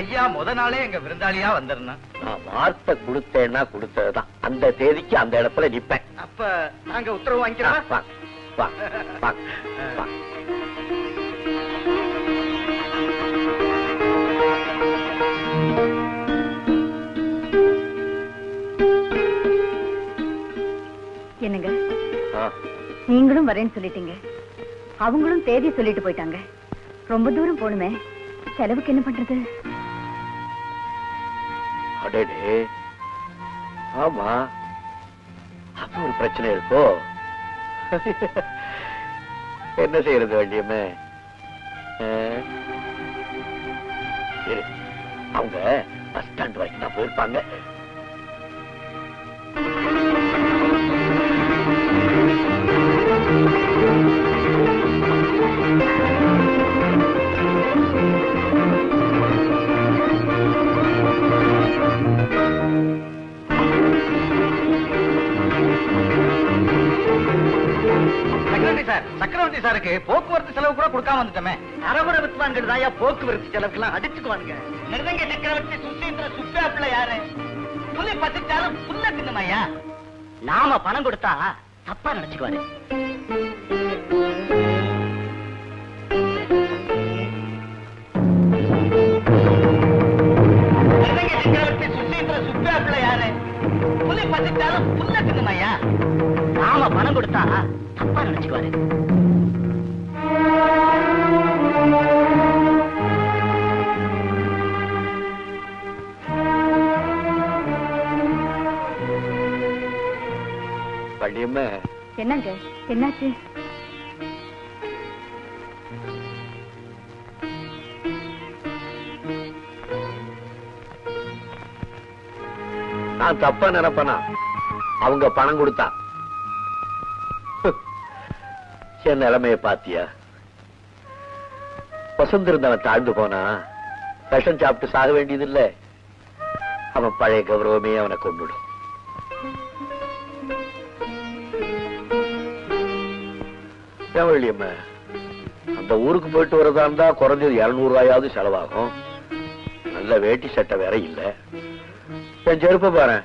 ஐயா முத நாளே எங்க விருந்தாளியா வந்துருந்தேன். நான் வார்த்தை கொடுத்தேன்னா கொடுத்ததுதான். அந்த தேதிக்கு அந்த இடத்துல நிப்பேன். அப்ப நாங்க உத்தரவு வாங்கிக்கிறோம். வாங்க வாங்க வாங்க வாங்க. என்னங்க, நீங்களும் வரேன்னு சொல்லிட்டீங்க, அவங்களும் தேதி சொல்லிட்டு போயிட்டாங்க. ரொம்ப தூரம் போணுமே, செலவுக்கு என்ன பண்றது? அடடே, ஆமா, அது ஒரு பிரச்சனை இருக்கோ. என்ன செய்யறது வேண்டியமே? அவங்க பஸ் ஸ்டாண்ட் வரைக்கும் தான் போயிருப்பாங்க. சக்கரவர்த்தி சாருக்கு போக்குவரத்து செலவு கூட கொடுக்காம வந்துட்டோமே. அரபுர வித்வான்கள் தாயா போக்குவரத்து செலவுக்கு எல்லாம் அடிச்சுக்குவானுங்க. மிருதங்க சக்கரவர்த்தி சுசீந்திர சுப்பியாப்புல யாரு? புலி பசிச்சாலும் புல்ல தின்னுமையா. நாம பணம் கொடுத்தா தப்பா நினைச்சுக்குவாரு. புலி பசிச்சாலும் புல்ல தின்னுமையா. நாம பணம் கொடுத்தா தப்பா நினைச்சுக்குவாரு. வள்ளியம்மா, என்னங்க என்னாச்சு? நான் தப்பா நினைப்பனா? அவங்க பணம் கொடுத்தா என் நிலைமைய பாத்தியா? வசந்த் இருந்தவன் தாழ்ந்து போனா விஷம் சாப்பிட்டு சாக வேண்டியது இல்ல. அவன் பழைய கௌரவமே அவனை கொண்டுடும். வள்ளியம்மா, அந்த ஊருக்கு போயிட்டு வரதா இருந்தா குறைஞ்சது 200 ரூபாயாவது செலவாகும். நல்ல வேட்டி சட்டை வேற இல்ல. என் செருப்ப பாரு.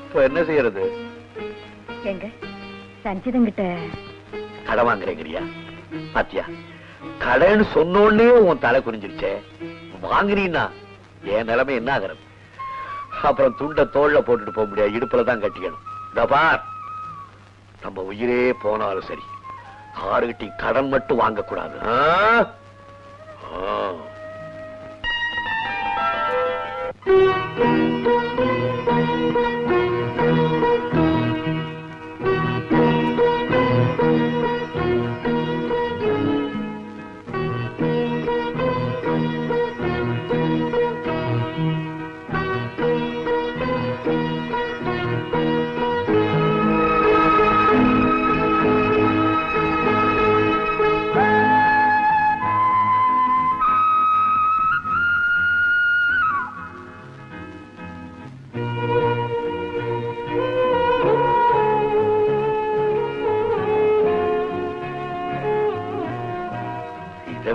இப்ப என்ன செய்யறது? எங்க சஞ்சிதங்கிட்ட கடை வாங்குறேங்கிறியா? பாத்தியா, கடைன்னு சொன்னோடனே உன் தலை குறிஞ்சிருச்சே. வாங்குறீன்னா என் நிலைமை என்ன ஆகிறது? அப்புறம் துண்ட தோல்ல போட்டுட்டு போக முடியாது, இடுப்புலதான் கட்டிக்கணும். பார், நம்ம உயிரே போனாலும் சரி, யாருகிட்ட கடன் மட்டும் வாங்கக்கூடாது.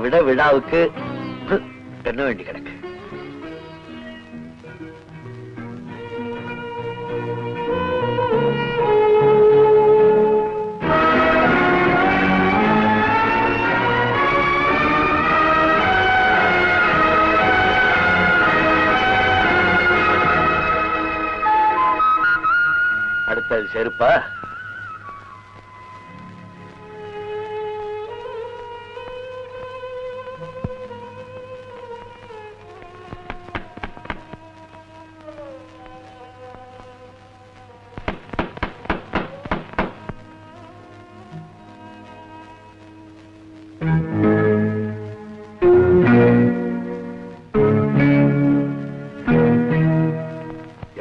விட விழாவுக்கு என்ன வேண்டி கிடக்கு? அடுத்தது செருப்பா?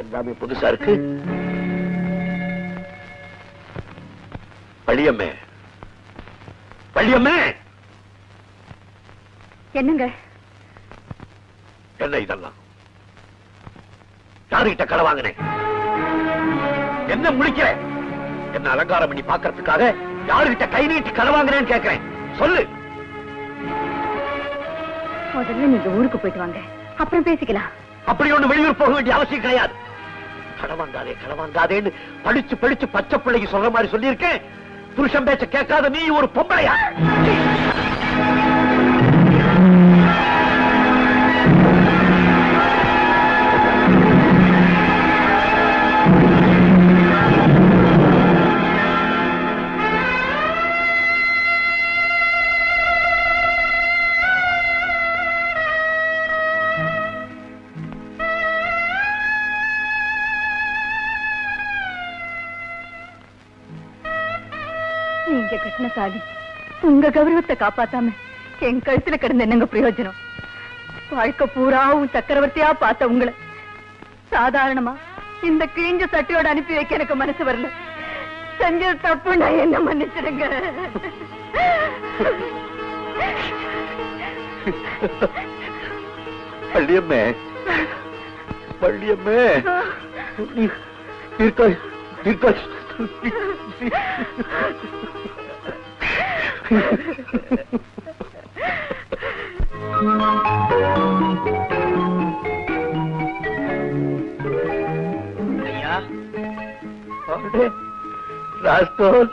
எல்லாமே புதுசா இருக்கு. வள்ளியம்மே, வள்ளியம்மே, என்னங்க என்ன இதெல்லாம்? யாருகிட்ட கடை வாங்கினேன்? என்ன முடிக்கிற? என்ன அலங்காரம் பண்ணி பாக்கிறதுக்காக யாருகிட்ட கை நீட்டி கடை வாங்கினேன்னு கேட்கிறேன். சொல்லு. முதல்ல நீங்க ஊருக்கு போயிட்டு வாங்க, அப்புறம் பேசிக்கலாம். அப்படி ஒண்ணு வெளியூர் போக வேண்டிய அவசியம் கிடையாது. கடவாங்காதே கடவாங்காதேன்னு படிச்சு படிச்சு பச்சை பிள்ளைக்கு சொல்ற மாதிரி சொல்லியிருக்கேன். புருஷன் பேச்ச கேட்காத நீ ஒரு பொம்பளையா? நீங்க கட்டின தாலி உங்க கௌரவத்தை காப்பாத்தாம என் கழுத்துல கிடந்த என்னங்க பிரயோஜனம்? வாழ்க்கை பூராவும் சக்கரவர்த்தியா பார்த்த உங்களை சாதாரணமா இந்த கிழிஞ்ச சட்டையோட அனுப்பி வைக்க எனக்கு மனசு வரல. செஞ்ச தப்பு நான் என்ன மன்னிச்சிடுங்க. வள்ளியம்மே, வள்ளியம்மே, தீர்க்காய் தீர்க்காய். ஐயா,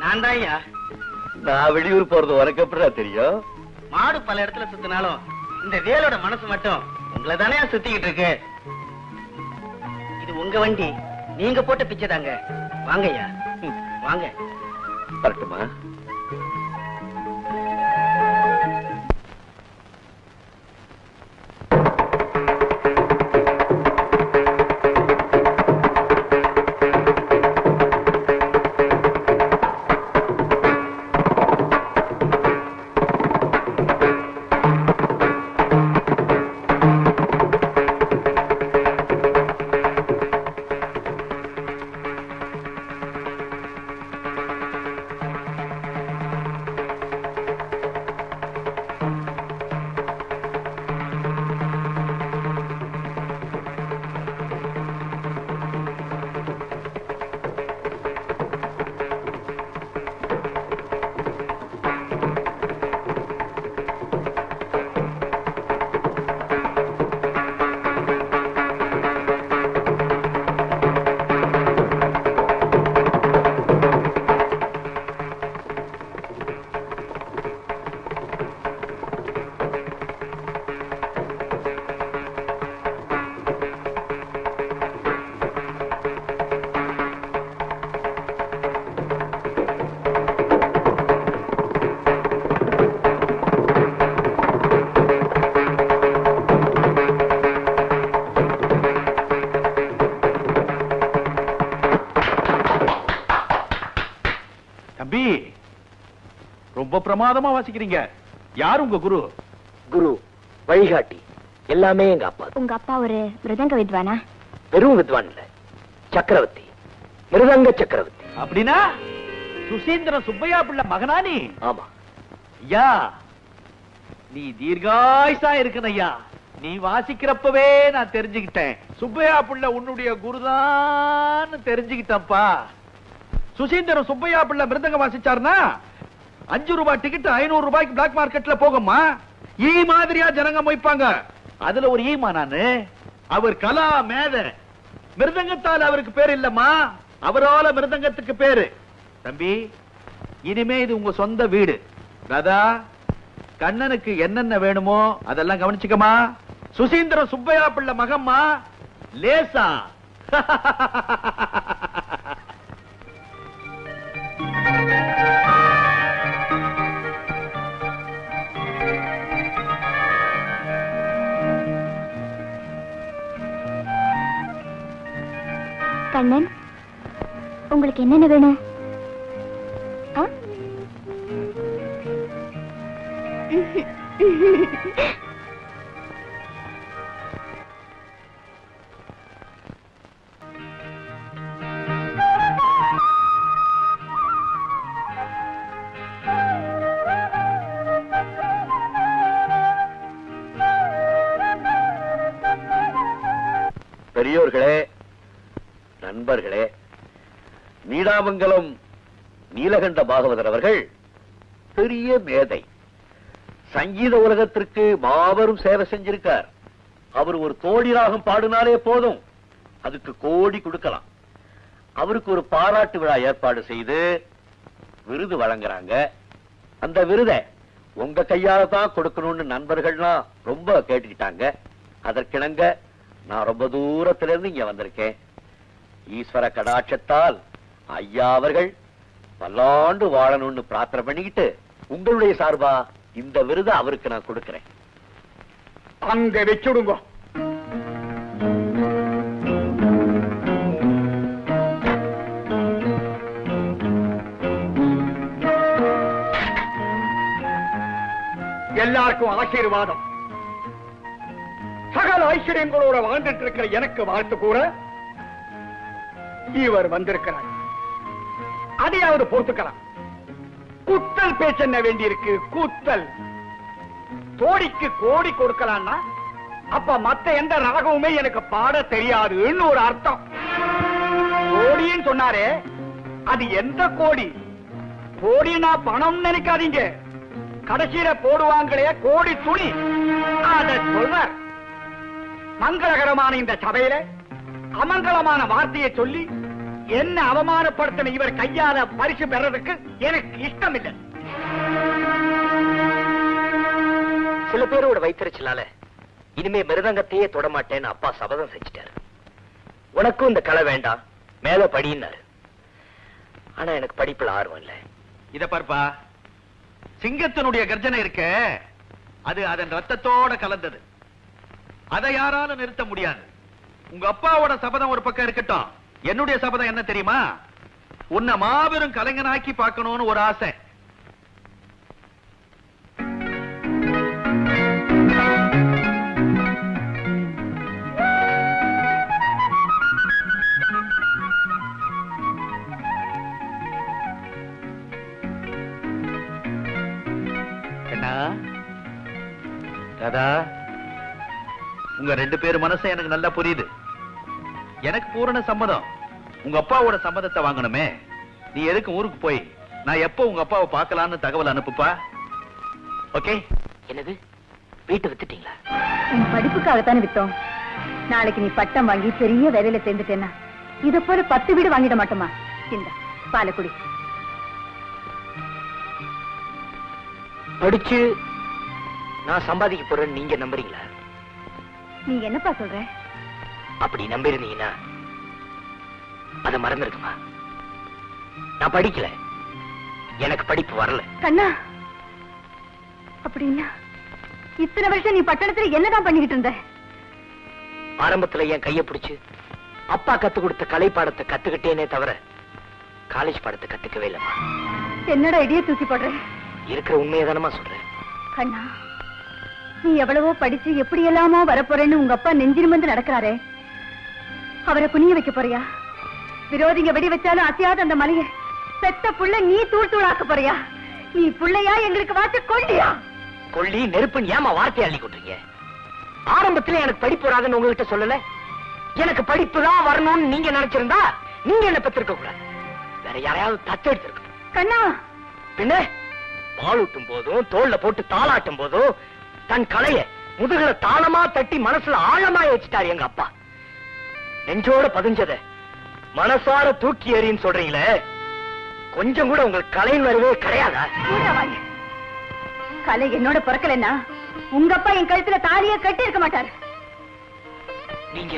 நான் தான் ஐயா. நான் வெளியூர் போறது உனக்கு எப்படிடா தெரியும்? மாடு பல இடத்துல சுத்தினாலும் இந்த வேலோட மனசு மட்டும் உங்களை தானே சுத்திக்கிட்டு இருக்கு. இது உங்க வண்டி, நீங்க போட்ட பிச்சை தாங்க. வாங்கய்யா, வாங்க. வரட்டுமா? ரொம்ப பிரமாதமா வாசிக்கிறீங்க. யார் உங்க குரு? குரு வழிகாட்டி எல்லாமே எங்க அப்பா. உங்க அப்பா ஒரு மிருதங்க வித்வானா? வெறும் வித்வான் இல்ல, சக்கரவர்த்தி, மிருதங்க சக்கரவர்த்தி. அப்படின்னா சுசீந்திர சுப்பையா பிள்ளை மகனா நீ? ஆமா ஐயா, நீ தீர்காயுசா இருக்கணும் ஐயா. நீ வாசிக்கிறப்பவே நான் தெரிஞ்சுக்கிட்டேன் சுப்பையா பிள்ளை உன்னுடைய குருதான் தெரிஞ்சுக்கிட்டப்பா. சுசீந்திரம் சுப்பையா பிள்ளை மிருதங்க வாசிச்சார்னா 5 ரூபாய் டிக்கெட் 500 ரூபாய்க்கு பிளாக் மார்க்கெட்ல போகுமா? ஈ மாதிரியா ஜனங்க மொய்ப்பாங்க. அதுல ஒரு ஈமா நானு. அவர் கலா மேத, மிருதங்கத்தால் அவருக்கு பேர் இல்லம்மா, அவரால மிருதங்கத்துக்கு பேரு. தம்பி, இனிமே இது உங்க சொந்த வீடு. ராதா, கண்ணனுக்கு என்னென்ன வேணுமோ அதெல்லாம் கவனிச்சுக்கமா. சுசீந்திரம் சுப்பையா பிள்ளை மகம்மா, லேசா. கண்ணன், உங்களுக்கு என்னென்ன வேணும்? பெரியோர்களே, நண்பர்களே, நீடாமங்கலம் நீலகண்ட பாகவதர் அவர்கள் பெரிய மேதை, சங்கீத உலகத்திற்கு மாபெரும் சேவை செஞ்சிருக்கார். அவர் ஒரு தோடி ராகம் பாடினாலே போதும், அதுக்கு கோடி கொடுக்கலாம். அவருக்கு ஒரு பாராட்டு விழா ஏற்பாடு செய்து விருது வழங்குறாங்க. அந்த விருதை உங்க கையால தான் கொடுக்கணும்னு நண்பர்கள்லாம் ரொம்ப கேட்டுக்கிட்டாங்க. அதற்கிணங்க நான் ரொம்ப தூரத்திலிருந்து இங்க வந்திருக்கேன். ஈஸ்வர கடாட்சத்தால் ஐயா அவர்கள் பல்லாண்டு வாழணும்னு பிரார்த்தனை பண்ணிக்கிட்டு உங்களுடைய சார்பா இந்த விருதை அவருக்கு நான் கொடுக்கிறேன். அங்க வச்சுடுங்க. எல்லாருக்கும் ஆசீர்வாதம். சகல ஐஸ்வர்யங்களோட வாழ்ந்துட்டு இருக்கிற எனக்கு வாழ்த்து கூற இவர் வந்திருக்கிறார். அதையாவது பொறுத்துக்கலாம். குத்தல் பேச்ச என்ன வேண்டியிருக்கு? கூத்தல். தோடிக்கு கோடி கொடுக்கலாம்னா அப்ப மத்த எந்த ராகவுமே எனக்கு பாட தெரியாதுன்னு ஒரு அர்த்தம். கோடின்னு சொன்னாரே, அது எந்த கோடி? கோடினா பணம் நினைக்காதீங்க. கடைசியில போடுவாங்களே கோடி துணி, அத சொல்றார். மங்களகரமான இந்த சபையில அமங்கலமான வார்த்தையை சொல்லி என்ன அவமானப்படுத்தின இவர் கையால பரிசு பெறதுக்கு எனக்கு இஷ்டம் இல்லை. சில பேரோட வைத்தறிச்சலால இனிமே மிருதங்கத்தையே தொடமாட்டேன்னு அப்பா சபதம் செஞ்சிட்டாரு. உனக்கும் இந்த கலை வேண்டாம், மேல படின்னாரு. ஆனா எனக்கு படிப்புல ஆர்வம் இல்ல. இத பார்ப்பா, சிங்கத்தினுடைய கர்ஜனை இருக்க, அது அதன் ரத்தத்தோட கலந்தது. அதை யாராலும் நிறுத்த முடியாது. உங்க அப்பாவோட சபதம் ஒரு பக்கம் இருக்கட்டும், என்னுடைய சபதம் என்ன தெரியுமா? உன்னை மாபெரும் கலைஞனாக்கி பார்க்கணும்னு ஒரு ஆசை. ராதா, உங்க 2 பேர் மனசு எனக்கு நல்லா புரியுது. எனக்கு பூரண சம்மதம். உங்க அப்பாவோட சம்மதத்தை வாங்கணுமே. நீ எதுக்கு ஊருக்கு போய் நான் எப்போ உங்க அப்பாவை பார்க்கலான்னு தகவல் அனுப்புப்பா. ஓகே? என்னது, வீட்டை வித்துட்டீங்களா? உன் படிப்புக்காகத்தானே வித்தோம். நாளைக்கு நீ பட்டம் வாங்கி பெரிய வேலையில சேர்ந்துட்டேன்னா இத போல 10 வீடு வாங்கிட மாட்டோமா? இந்த பாலக்குடி படிச்சு நான் சம்பாதிக்க போறேன்னு நீங்க நம்புறீங்களா? நீ என்னப்பா சொல்ற? அப்படி நம்பிருந்தீங்கன்னா அதை மறந்துருக்குமா? நான் படிக்கல, எனக்கு படிப்பு வரல. கண்ணா, அப்படின்னா இத்தனை வருஷம் நீ பட்டணத்துல என்னதான் பண்ணிக்கிட்டு இருந்த? ஆரம்பத்துல என் கைய பிடிச்சு அப்பா கத்து கொடுத்த கலை பாடத்தை கத்துக்கிட்டேனே தவிர காலேஜ் பாடத்தை கத்துக்கவே இல்லம்மா. என்னடா இடிய தூக்கி போடுற? இருக்கிற உண்மையை தானமா சொல்றேன். கண்ணா, நீ எவ்வளவோ படிச்சு எப்படி எல்லாமோ வரப்போறேன்னு உங்க அப்பா நெஞ்சிருமந்து நடக்கிறாரே, அவரை குனிய வைக்க போறியா? விரோதிங்க வெடி வச்சாலும் அசையாத அந்த மலைய பெத்த புள்ள நீ தூள் தூளாக்க போறியா? நீ புள்ளையா எங்களுக்கு வாச்சு கொள்ளியா? கொள்ளி நெருப்புன்னு ஏமா வார்த்தையை அள்ளி கொட்டுறீங்க? ஆரம்பத்துல எனக்கு படிப்பு வராதுன்னு உங்ககிட்ட சொல்லல. எனக்கு படிப்பு தான் வரணும்னு நீங்க நினைச்சிருந்தா நீங்க என்ன பெற்றிருக்க கூடாது, வேற யாரையாவது தத்தெடுத்திருக்க. கண்ணா, பின்ன பாலூட்டும் போதும் தோல்ல போட்டு தாளாட்டும் போதும் தன் கலைய முதுகுல தாளமா தட்டி மனசுல ஆழமா வச்சுட்டாரு எங்க அப்பா. நெஞ்சோட பதிஞ்சத மனசார தூக்கி எறின்னு சொல்றீங்களே, கொஞ்சம் கூட உங்களுக்கு கலையின் வரவே கிடையாதா? கலை என்னோட பிறக்கலன்னா உங்க அப்பா என் கழுத்துல தாலிய கட்டி இருக்க மாட்டாரு. நீங்க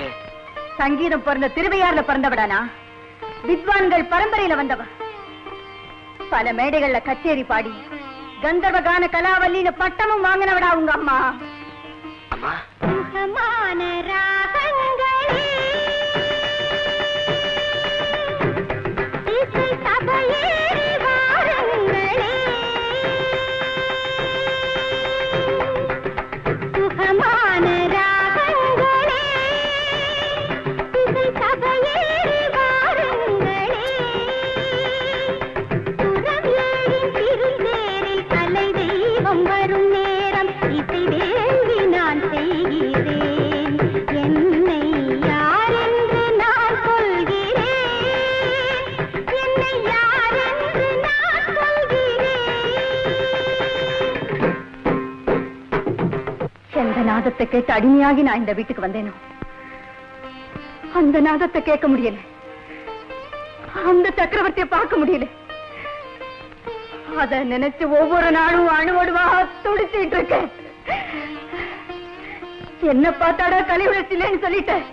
சங்கீதம் பிறந்த திருவையாறுல பிறந்தவடானா? வித்வான்கள் பரம்பரையில வந்தவ. பல மேடைகள்ல கச்சேரி பாடி கந்தர்வகான கலாவல்லின்னு பட்டமும் வாங்கினவடா உங்க அம்மா. அம்மா, சுகமான ராகங்களே இசை சபையேறி வாருங்களே, சுகமான ராகங்களே இசை சபையேறி வாருங்களே, சுரம் ஏறின் திருந்தேரில் கலை தெய்வம் வரும் நேரம் இசை வேள்வி நான் செய்கிறேன். என்னை யார் என்று நான் சொல்கிறேன், என்னை யார் என்று நான் சொல்கிறேன். எந்த நாதத்தை கேட்டு அடிமையாகி நான் இந்த வீட்டுக்கு வந்தேனோ அந்த நாதத்தை கேட்க முடியல, அந்த சக்கரவர்த்தியை பார்க்க முடியல. அத நினைச்சு ஒவ்வொரு நாளும் அணுவடுவா துடிச்சிட்டு இருக்கேன். என்ன பார்த்தாடா கலை உழைச்சில்லைன்னு சொல்லிட்டேன்.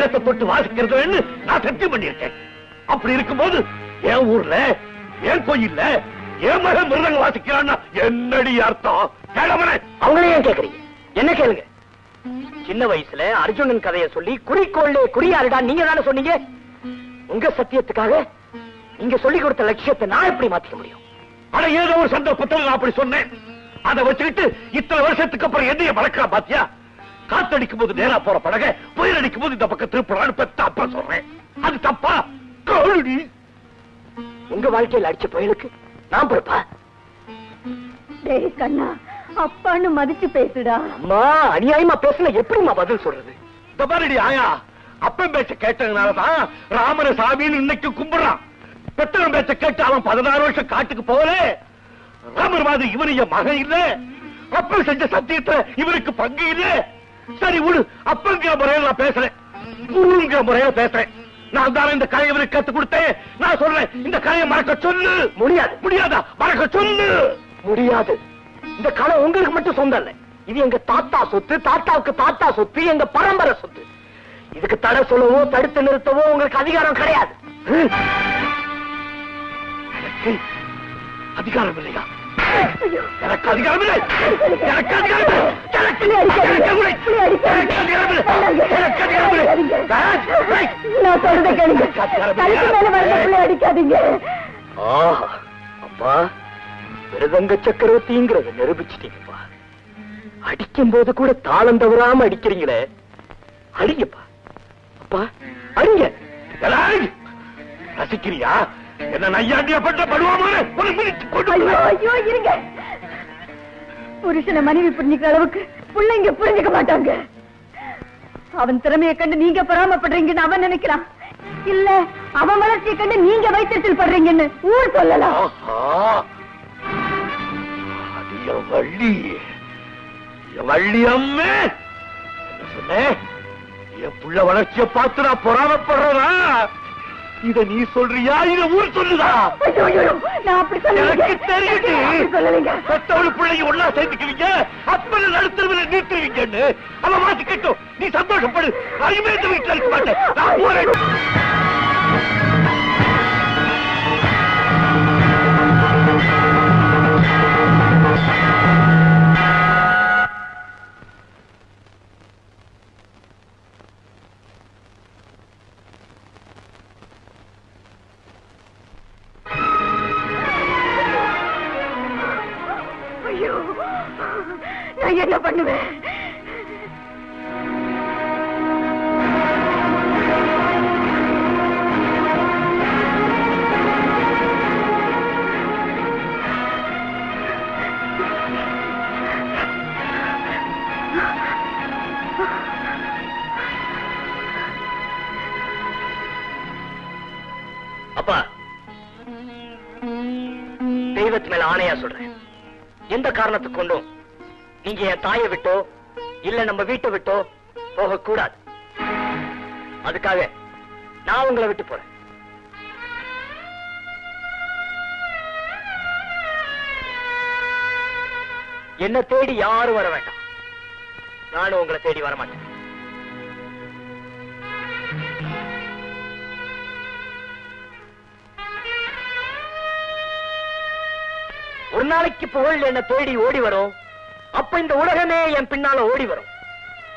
இதயத்தை தொட்டு வாசிக்கிறது நான் சத்தியம் பண்ணியிருக்கேன். அப்படி இருக்கும்போது என் ஊர்ல என் கோயில்ல என் மகன் மிருதங்க வாசிக்கிறான்னா என்னடி அர்த்தம்? அவங்களே ஏன் கேக்குறீங்க? என்ன கேளுங்க. சின்ன வயசுல அர்ஜுனன் கதையை சொல்லி குறிக்கோள்ல குறியாருடா நீங்க தானே சொன்னீங்க. உங்க சத்தியத்துக்காக நீங்க சொல்லி கொடுத்த லட்சியத்தை நான் எப்படி மாத்திக்க முடியும்? ஆனா ஏதோ ஒரு சந்தர்ப்பத்தில் நான் அப்படி சொன்னேன். அதை வச்சுக்கிட்டு இத்தனை வருஷத்துக்கு அப்புறம் என்னைய வளர்க்கலாம் பாத்தியா? காத்தடிக்கும் போது நேரா போற படக புயல் அடிக்கும் போது இந்த பக்கம் திருப்பலான்னு பெத்த அப்பா சொல்றேன். அது தப்பா? உங்க வாழ்க்கையில் அடிச்ச புயலுக்கு நான் பொறுப்பா? டேய் கண்ணா, அப்பான்னு மதிச்சு பேசுடா. அம்மா அநியாயமா பேசுன எப்படிமா பதில் சொல்றது? இந்த மாதிரி ஆயா அப்பன் பேச்ச கேட்டதுனாலதான் ராமர சாமின்னு இன்னைக்கு கும்பிடுறான். பெத்தவன் பேச்ச கேட்டு அவன் 16 வருஷம் காட்டுக்கு போகல. ராமர் மாதிரி இவன் என் மகன் இல்ல. அப்பன் செஞ்ச சத்தியத்தை இவனுக்கு பங்கு இல்ல. சரி விடு, அப்பங்கிற முறையில நான் பேசுறேன், குருங்கிற முறையில பேசுறேன். நான் தானே இந்த கலையை இவனுக்கு கத்து கொடுத்தேன். நான் சொல்றேன், இந்த கலையை மறக்க சொல்லு. முடியாது. முடியாதா? மறக்க சொல்லு. முடியாது. இந்த கலை உங்களுக்கு மட்டும் சொந்தம் இல்ல. இது எங்க தாத்தா சொத்து, தாத்தாவுக்கு தாத்தா சொத்து, எங்க பரம்பரை சொத்து. இதுக்கு தடை சொல்லவோ தடுத்து நிறுத்தவோ உங்களுக்கு அதிகாரம் கிடையாது. அதிகாரம் இல்லையா? எனக்கு அதிகாரம் இல்லை. எனக்கு அதிகாரம் இல்லை. நான் சொல்றதை கேளுங்க. தலைக்கு மேல வர்ற பிள்ளை அடிக்காதீங்க. அப்பா மிருதங்க சக்கரவர்த்திங்கிறத நிரூபிச்சிட்டீங்கப்பா. அடிக்கும் போது கூட தாளம் தவறாம அடிக்கிறீங்களே, அடிங்கப்பா. அப்பா அடிங்க. ரசிக்கிறியா? என்ன நையாண்டியா பண்ற படுவாம? ஐயோ இருங்க. புருஷனை மனைவி புரிஞ்சுக்கிற அளவுக்கு பிள்ளைங்க புரிஞ்சுக்க மாட்டாங்க. அவன் திறமையை கண்டு நீங்க பொறாமப்படுறீங்கன்னு அவன் நினைக்கிறான். இல்ல அவன் வளர்ச்சியை கண்டு நீங்க வைத்தியத்தில் படுறீங்கன்னு ஊர் சொல்லலாம். வள்ளி அம்மே சொன்னேன். என் புள்ள வளர்ச்சியை பார்த்து நான் பொறாமப்படுறதா? இத நீ சொல்றியா? இத ஊர் சொல்லுதா? நான் அப்படி எனக்கு தெரியும். சொல்லலைங்க. பெத்தவளு பிள்ளைங்க ஒன்னா சேர்ந்துக்குவீங்க, அப்பல நடுத்தருவில் நிறுத்துவீங்கன்னு அவன் மாத்திக்கட்டும். நீ சந்தோஷப்படு. அருமே இந்த வீட்டுல இருக்க மாட்டேன். நான் போறேன். நான் என்ன பண்ணுவேன்? அப்பா தெய்வத்து மேல ஆணையா சொல்றேன், எந்த காரணத்துக்கு கொண்டும் நீங்க என் தாயை விட்டோ இல்ல நம்ம வீட்டை விட்டோ போக கூடாது. அதுக்காக நான் உங்களை விட்டு போறேன். என்ன தேடி யாரும் வர வேண்டாம். நானும் உங்களை தேடி வர மாட்டேன். ஒரு நாளைக்கு புகழ் என்ன தேடி ஓடி வரும். அப்ப இந்த உலகமே என் பின்னால ஓடி வரும்.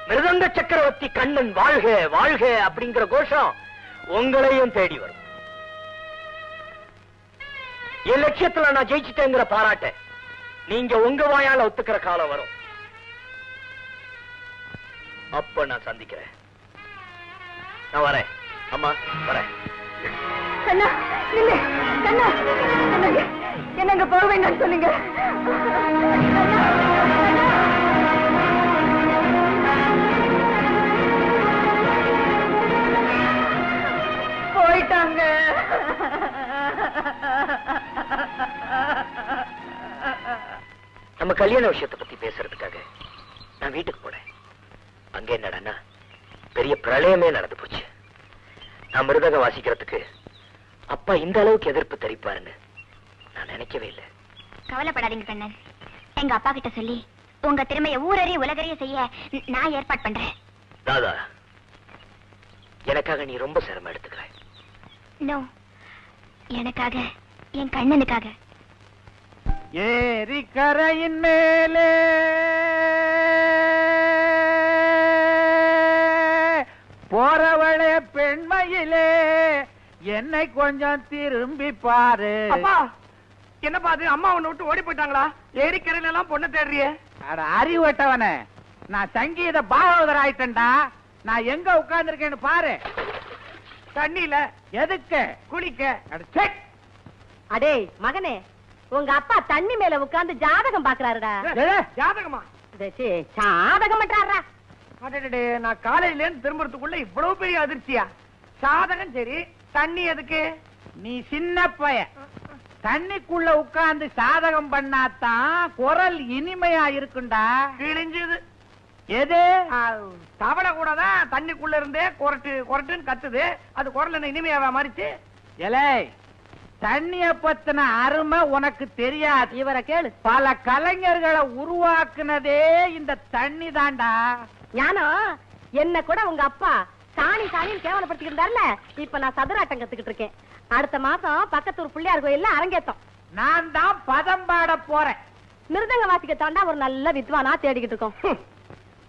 மிருதங்க சக்கரவர்த்தி கண்ணன் வாழ்க வாழ்க அப்படிங்கிற கோஷம் உங்களையும் தேடி வரும். என் லட்சியத்துல நான் ஜெயிச்சிட்டேங்கிற பாராட்ட நீங்க உங்க வாயால ஒத்துக்கிற காலம் வரும். அப்ப நான் சந்திக்கிறேன். நான் வரேன். அம்மா வரேன். கண்ணா நில்லு. கண்ணா என்னங்க போக வேண்டாம் சொல்லுங்க. போயிட்டாங்க. நம்ம கல்யாண விஷயத்தை பத்தி பேசுறதுக்காக நான் வீட்டுக்கு போனேன். அங்க என்னடா பெரிய பிரளயமே நடந்து போச்சு. நான் மிருதகம் வாசிக்கிறதுக்கு அப்பா இந்த அளவுக்கு எதிர்ப்பு தெரிவிப்பாருன்னு நான் நினைக்கவே இல்லை. கவலைப்படாதீங்க கண்ணன். எங்க அப்பா கிட்ட சொல்லி உங்க திறமைய ஊரறிய உலகறிய செய்ய நான் ஏற்பாடு பண்றேன். தாதா எனக்காக நீ ரொம்ப சிரமம் எடுத்துக்கிற. நோ, எனக்காக, என் கண்ணனுக்காக. ஏரி கரையின் மேலே போறவளே பெண்மையிலே என்னை கொஞ்சம் திரும்பி பாரு. அப்பா என்னப்பா அது? அம்மா உன்னை விட்டு ஓடி போயிட்டாங்களா? ஏரிக்கரையில எல்லாம் பொண்ணு தேடுறிய? அட அறிவட்டவனே, நான் சங்கீத பாகவதர் ஆயிட்டேன்டா. நான் எங்க உட்கார்ந்துருக்கேன்னு பாரு. தண்ணியில. எதுக்கு? குளிக்க. அடே மகனே, உங்க அப்பா தண்ணி மேல உட்கார்ந்து ஜாதகம் பாக்குறாருடா. ஜாதகமா? ஜாதகம் பண்றாரா? அடடே, நான் காலையில இருந்து திரும்புறதுக்குள்ள இவ்வளவு பெரிய அதிர்ச்சியா? சாதகம் சரி, தண்ணி எதுக்கு? நீ சின்ன பையன். தண்ணிக்குள்ள உட்கார்ந்து சாதகம் பண்ணாதான் குரல் இனிமையா இருக்குண்டா. கிழிஞ்சது. எது? தவளை கூட தான் தண்ணிக்குள்ள இருந்தே கொரட்டு கொரட்டுன்னு கத்துது. அது குரல் என்ன இனிமையாவா மாறிச்சு? எலே, தண்ணிய பத்தின அருமை உனக்கு தெரியாது. இவரை கேளு. பல கலைஞர்களை உருவாக்குனதே இந்த தண்ணி தாண்டா. ஞானம், என்ன கூட உங்க அப்பா சாணி சாணின்னு கேவலப்படுத்திட்டு இருந்தாருல, இப்ப நான் சதுராட்டம் கத்துக்கிட்டு இருக்கேன். அடுத்த மாசம் பக்கத்தூர் பிள்ளையார் கோயில்ல அரங்கேத்தம். நான் தான் பதம் பாட போறேன். மிருதங்க வாசிக்க தாண்டா ஒரு நல்ல வித்வானா தேடிக்கிட்டு இருக்கோம்.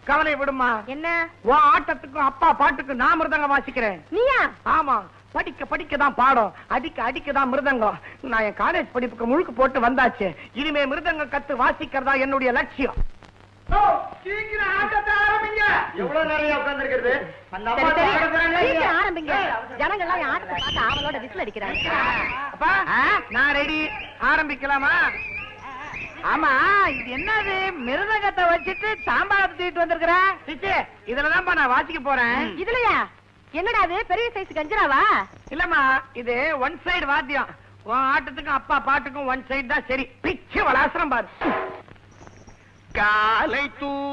கவலை விடுமா. என்ன? உன் ஆட்டத்துக்கும் அப்பா பாட்டுக்கும் நான் மிருதங்கம் வாசிக்கிறேன். நீயா? ஆமா, படிக்க படிக்க தான் பாடம், அடிக்க அடிக்க தான் மிருதங்கம். நான் என் காலேஜ் படிப்புக்கு முழுக்க போட்டு வந்தாச்சு. இனிமே மிருதங்கம் கத்து வாசிக்கிறதா என்னுடைய லட்சியம். சீக்கிரம் ஆட்டத்தை ஆரம்பிங்க. எவ்வளவு நேரம் உட்கார்ந்து இருக்கிறது? ஆரம்பிங்க. ஜனங்கள்லாம் ஆட்டத்தை பார்த்து அவளோட விசில் அடிக்கிறாங்க. அப்பா, நான் ரெடி. ஆரம்பிக்கலாமா? ஆமா, இது என்னது? மிருதங்கத்தை வச்சுட்டு தாம்பாளத்தை தூக்கிட்டு வந்திருக்கிற? இதுலதான்ப்பா நான் வாசிக்க போறேன். இதுலயா? என்னடா அது, பெரிய சைஸ் கஞ்சராவா? இல்லம்மா, இது ஒன் சைடு வாத்தியம். உன் ஆட்டத்துக்கும் அப்பா பாட்டுக்கும் ஒன் சைடு தான் சரி. பிச்சு வளாசரம் பாரு. காலை தூக்கி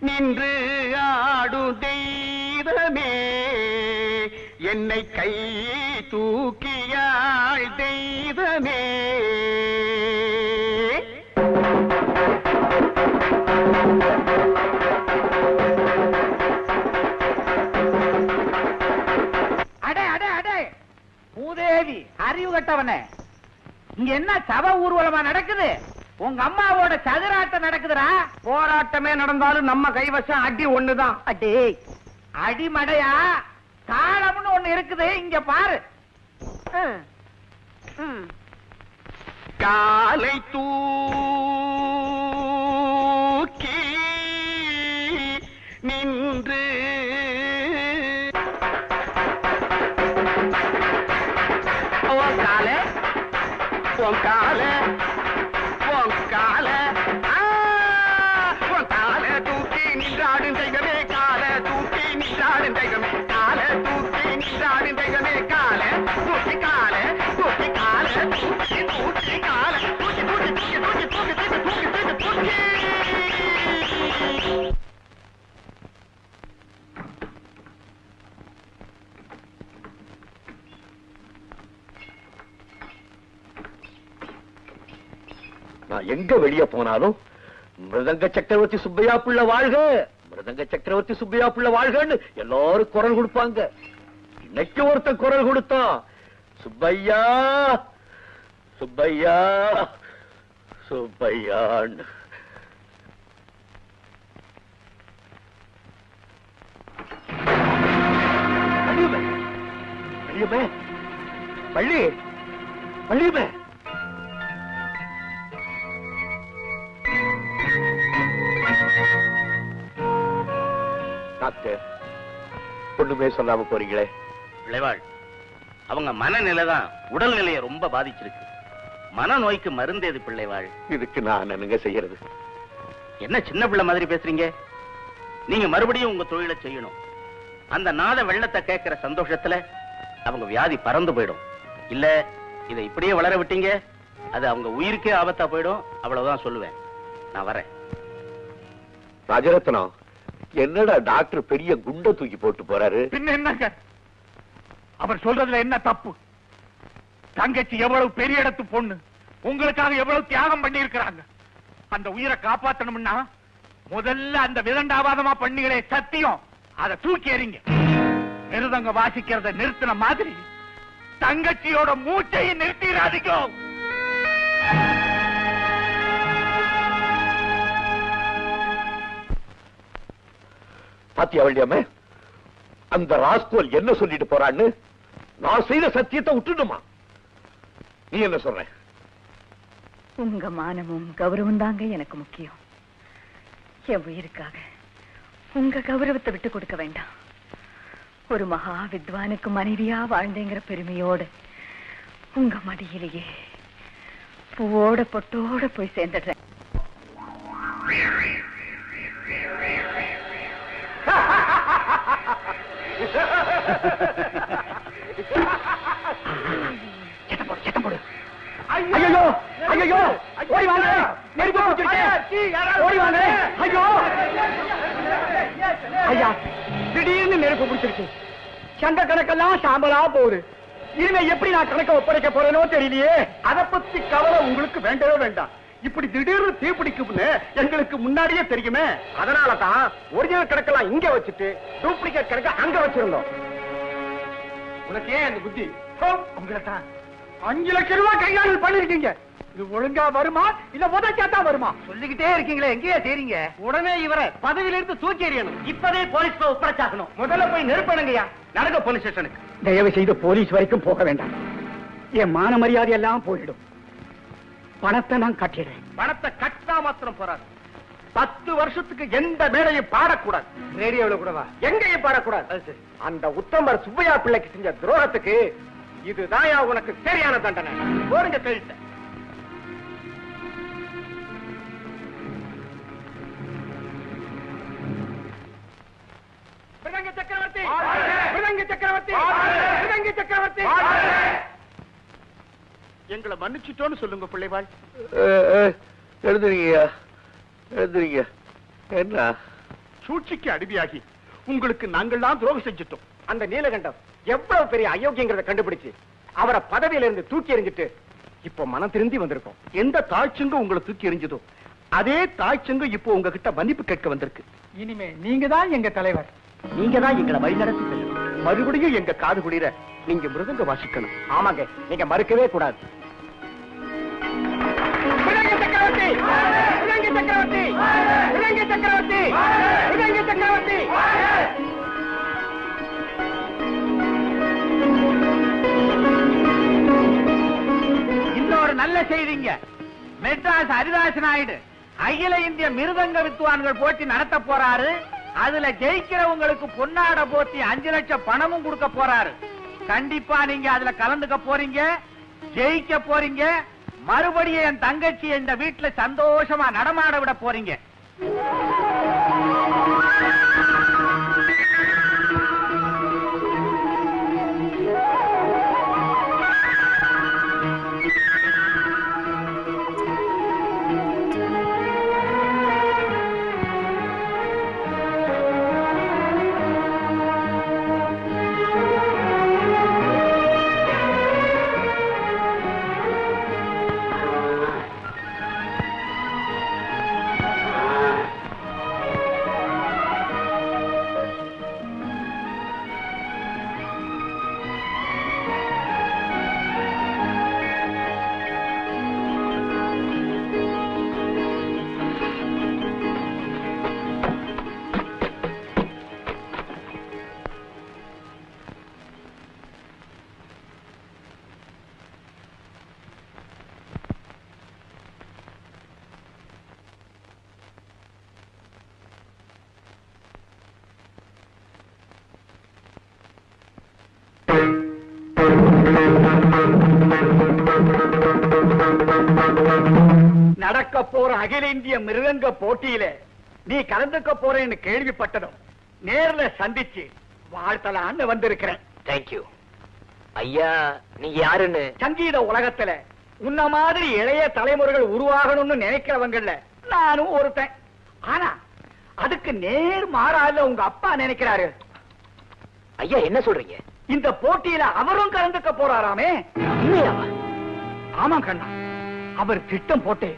நின்று ஆடும் தெய்வமே, என்னை கை தூக்கியாள் தெய்வமே. அடே அடே அடே, பூதேவி அறிவு கட்டவனே, இங்க என்ன சவ ஊர்வலமா நடக்குது? உங்க அம்மாவோட சதுராட்டம் நடக்குதுடா. போராட்டமே நடந்தாலும் நம்ம கைவசம் அடி ஒண்ணுதான். அடே, அடிமடையா தாளம்னு ஒண்ணு இருக்குது, இங்க பாரு. காலை தூக்கி நின்று கால பொங்கால பொங்கால கால தூக்கி நின்றாடும் தெய்வமே, கால தூக்கி நின்றாடும் தெய்வமே, கால தூக்கி நின்றாடும் தெய்வமே, கால தூக்கி கால தூக்கி கால தூக்கி தூக்கி கால தூக்கி தூக்கி தூக்கி தூக்கி தூக்கி தூக்கி தூக்கி தூக்கி தூக்கி. நான் எங்க வெளியே போனாலும் மிருதங்க சக்கரவர்த்தி சுப்பையா பிள்ளை வாழ்க, மிருதங்க சக்கரவர்த்தி சுப்பையா பிள்ளை வாழ்கன்னு எல்லாரும் குரல் கொடுப்பாங்க. இன்னைக்கு ஒருத்தன் குரல் கொடுத்தான், சுப்பையா சுப்பையா சுப்பையான்னு. வள்ளியம்மே, வள்ளி வள்ளியம்மே. டாக்டர், ஒண்ணுமே சொல்லாம போறீங்களே. பிள்ளைவாள், அவங்க மனநிலைதான் உடல்நிலையை ரொம்ப பாதிச்சிருக்கு. மனநோய்க்கு மருந்து எது பிள்ளைவாள்? இதுக்கு நான் என்னங்க செய்யறது? என்ன சின்ன பிள்ளை மாதிரி பேசுறீங்க? நீங்க மறுபடியும் உங்க தொழிலை செய்யணும். அந்த நாத வெள்ளத்தை கேட்கிற சந்தோஷத்துல அவங்க வியாதி பறந்து போயிடும். இல்ல இதை இப்படியே வளர விட்டீங்க, அது அவங்க உயிருக்கே ஆபத்தா போயிடும். அவ்வளவுதான் சொல்லுவேன். நான் வரேன். ராஜரத்னம், என்னடா டாக்டர் பெரிய குண்ட தூக்கி போட்டு போறாரு? பின்ன என்னங்க, அவர் சொல்றதுல என்ன தப்பு? தங்கச்சி எவ்வளவு பெரிய இடத்து பொண்ணு, உங்களுக்காக எவ்வளவு தியாகம் பண்ணி இருக்கிறாங்க. அந்த உயிரை காப்பாற்றணும்னா முதல்ல அந்த விதண்டாவாதமா பண்ணீங்களே சத்தியம், அதை தூக்கி எறிங்க. மிருதங்க வாசிக்கிறத நிறுத்தின மாதிரி தங்கச்சியோட மூச்சையும் நிறுத்திடாதீங்க. பாத்தியா வள்ளியம்மே, அந்த ராஸ்கோல் என்ன சொல்லிட்டு போறான்னு? நான் செய்த சத்தியத்தை விட்டுடுமா? நீ என்ன சொல்ற? உங்க மானமும் கௌரவம் தாங்க எனக்கு முக்கியம். என் உயிருக்காக உங்க கௌரவத்தை விட்டு கொடுக்க வேண்டாம். ஒரு மகா வித்வானுக்கு மனைவியா வாழ்ந்தேங்கிற பெருமையோடு உங்க மடியிலேயே பூவோட பொட்டோட போய் சேர்ந்துடுறேன். ஐயோ ஐயோ ஓடி வாங்க, நெருப்பு பிடிச்சிருச்சு, ஓடி வாங்க. ஐயோ ஐயா, திடீர்னு நெருப்பு பிடிச்சிருச்சு, சங்க கணக்கெல்லாம் சாம்பலா போகுது. இனிமே எப்படி நான் கணக்க ஒப்படைக்க போறேனோ தெரியலையே. அதை பத்தி கவலை உங்களுக்கு வேண்டவே வேண்டாம். இப்படி திடீர்னு தீப்பிடிக்கும்னு எங்களுக்கு முன்னாடியே தெரியுமே. அதனாலதான் ஒரிஜினல் கணக்கெல்லாம் இங்க வச்சுட்டு டூப்ளிகேட் கணக்க அங்க வச்சிருந்தோம். உனக்கு ஏன் அந்த புத்தி? உங்களை தான் 5 லட்சம் ரூபாய் கையாளல் பண்ணிருக்கீங்க. இது ஒழுங்கா வருமா இல்ல உதச்சாத்தான் வருமா? சொல்லிக்கிட்டே இருக்கீங்களே, எங்கேயா செய்றீங்க? உடனே இவரை பதவியிலிருந்து தூக்கி எறியணும். இப்பவே போலீஸ் ஒப்படைச்சாக்கணும். முதல்ல போய் நெருப்பணுங்கய்யா. நடக்க போலீஸ் ஸ்டேஷனுக்கு. தயவு செய்து போலீஸ் வரைக்கும் போக வேண்டாம். என் மான மரியாதை எல்லாம் போயிடும். பணத்தை நான் கட்டிடுறேன். பணத்தை கட்டா மாத்திரம் போறாது. 10 வருஷத்துக்கு எந்த மேடையும் பாடக்கூடாது. ரேடியோவில் கூடவா? எங்கேயும் பாடக்கூடாது. அந்த உத்தமர் சுப்பையா பிள்ளைக்கு செஞ்ச துரோகத்துக்கு இதுதான் உனக்கு சரியான தண்டனை. போடுங்க கழுத்தை. சக்கரவர்த்தி, சக்கரவர்த்தி, சக்கரவர்த்தி, எங்களை மன்னிச்சுட்டோன்னு சொல்லுங்க பிள்ளைவாள். எழுதுறீங்க எழுதுறீங்க. என்ன சூழ்ச்சிக்கு அடிமையாகி உங்களுக்கு நாங்கள் தான் துரோகம் செஞ்சிட்டோம். அந்த நீலகண்டம் எவ்வளவு பெரிய அயோக்கியங்கிறத கண்டுபிடிச்சு அவரை பதவியில இருந்து தூக்கி எறிஞ்சிட்டு இப்போ மனம் திருந்தி வந்திருக்கோம். எந்த தாய்ச்சங்க உங்களை தூக்கி எறிஞ்சதோ அதே தாய்ச்சங்க இப்போ உங்ககிட்ட மன்னிப்பு கேட்க வந்திருக்கு. இனிமே நீங்க தான் எங்க தலைவர். நீங்க தான் எங்களை வழிநடத்தி செல்லணும். மறுபடியும் எங்க காது குளிர நீங்க மிருதங்க வாசிக்கணும். ஆமாங்க, நீங்க மறுக்கவே கூடாது. சக்கரவர்த்தி, சக்கரவர்த்தி, சக்கரவர்த்தி, சக்கரவர்த்தி. இன்னொரு நல்ல செய்திங்க. மெட்ராஸ் ஹரிதாஸ் நாயுடு அகில இந்திய மிருதங்க வித்வான்கள் போட்டி நடத்த போறாரு. அதுல ஜெயிக்கிறவங்களுக்கு பொன்னாட போட்டி 5 லட்சம் பணமும் கொடுக்க போறாரு. கண்டிப்பா நீங்க அதுல கலந்துக்க போறீங்க, ஜெயிக்க போறீங்க. மறுபடியும் என் தங்கச்சி இந்த வீட்டுல சந்தோஷமா நடமாட விட போறீங்க. நடக்க போற அகில இந்திய மிருதங்க போட்டியில நீ கலந்துக்க போறேன்னு கேள்விப்பட்டதும் நேர்ல சந்திச்சு வாழ்த்தலான்னு வந்திருக்கிறேன். தேங்க்யூ ஐயா. நீங்க யாருன்னு? சங்கீத உலகத்துல உன்ன மாதிரி இளைய தலைமுறைகள் உருவாகணும்னு நினைக்கிறவங்கல்ல நானும் ஒருத்தன். ஆனா அதுக்கு நேர் மாறால உங்க அப்பா நினைக்கிறாரு. ஐயா என்ன சொல்றீங்க? இந்த போட்டியில அவரும் கலந்துக்க போறாராமே. ஆமா கண்ணா, அவர் திட்டம் போட்டு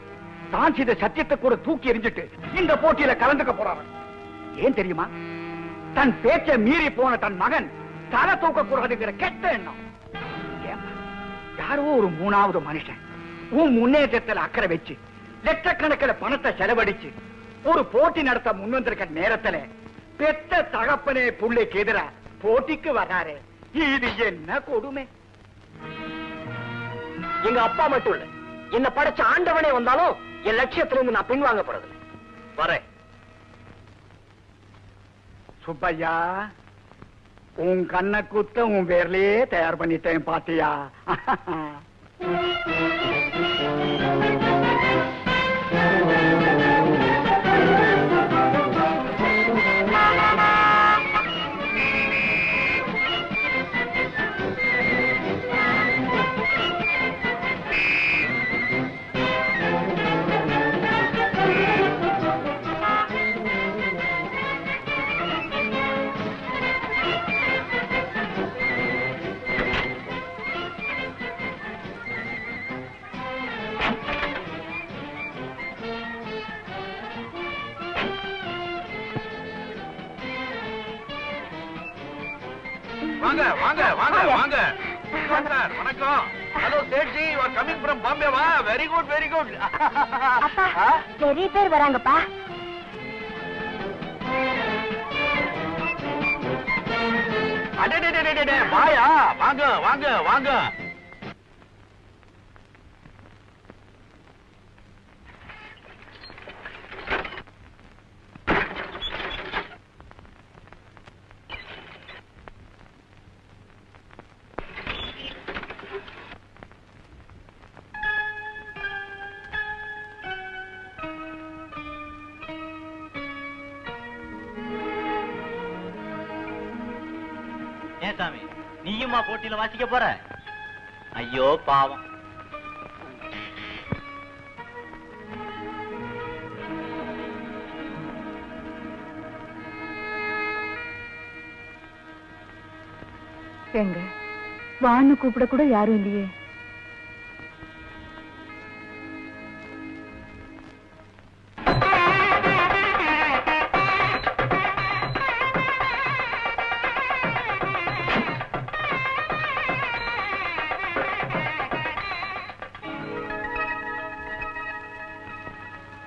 தான் செய்த சத்தியத்தை கூட தூக்கி எறிஞ்சிட்டு இந்த போட்டியில கலந்துக்க போறாரு. ஏன் தெரியுமா? தன் பேச்சை மீறி போன தன் மகன் தலை தூக்க கூடாதுங்கிற கெட்ட எண்ணம். யாரோ ஒரு மூணாவது மனுஷன் உன் முன்னேற்றத்தில் அக்கறை வச்சு லட்சக்கணக்கில் பணத்தை செலவழிச்சு ஒரு போட்டி நடத்த முன் வந்திருக்க நேரத்துல பெத்த தகப்பனே புள்ளைக்கு எதிரா போட்டிக்கு வர்றாரு. இது என்ன கொடுமை! எங்க அப்பா மட்டும் இல்ல, என்ன படைச்ச ஆண்டவனே வந்தாலும் என் லட்சியத்திலிருந்து நான் பின்வாங்க போறது வரேன். சுப்பையா, உன் கண்ணை குத்த உன் பேர்லயே தயார் பண்ணிட்டேன் பாத்தியா? வாங்க வாங்க வாங்க வாங்க சார், வணக்கம். Hello Sethji, you are coming from பாம்பேவா? Very good very good. அப்பா நிறைய பேர் வராங்கப்பா. அடடடடடட, வாயா, வாங்க வாங்க வாங்க. ஏன் சாமி, நீயுமா போட்டியில வாசிக்க போற? ஐயோ பாவம். எங்க வான்னு கூப்பிட கூட யாரும் இல்லையே.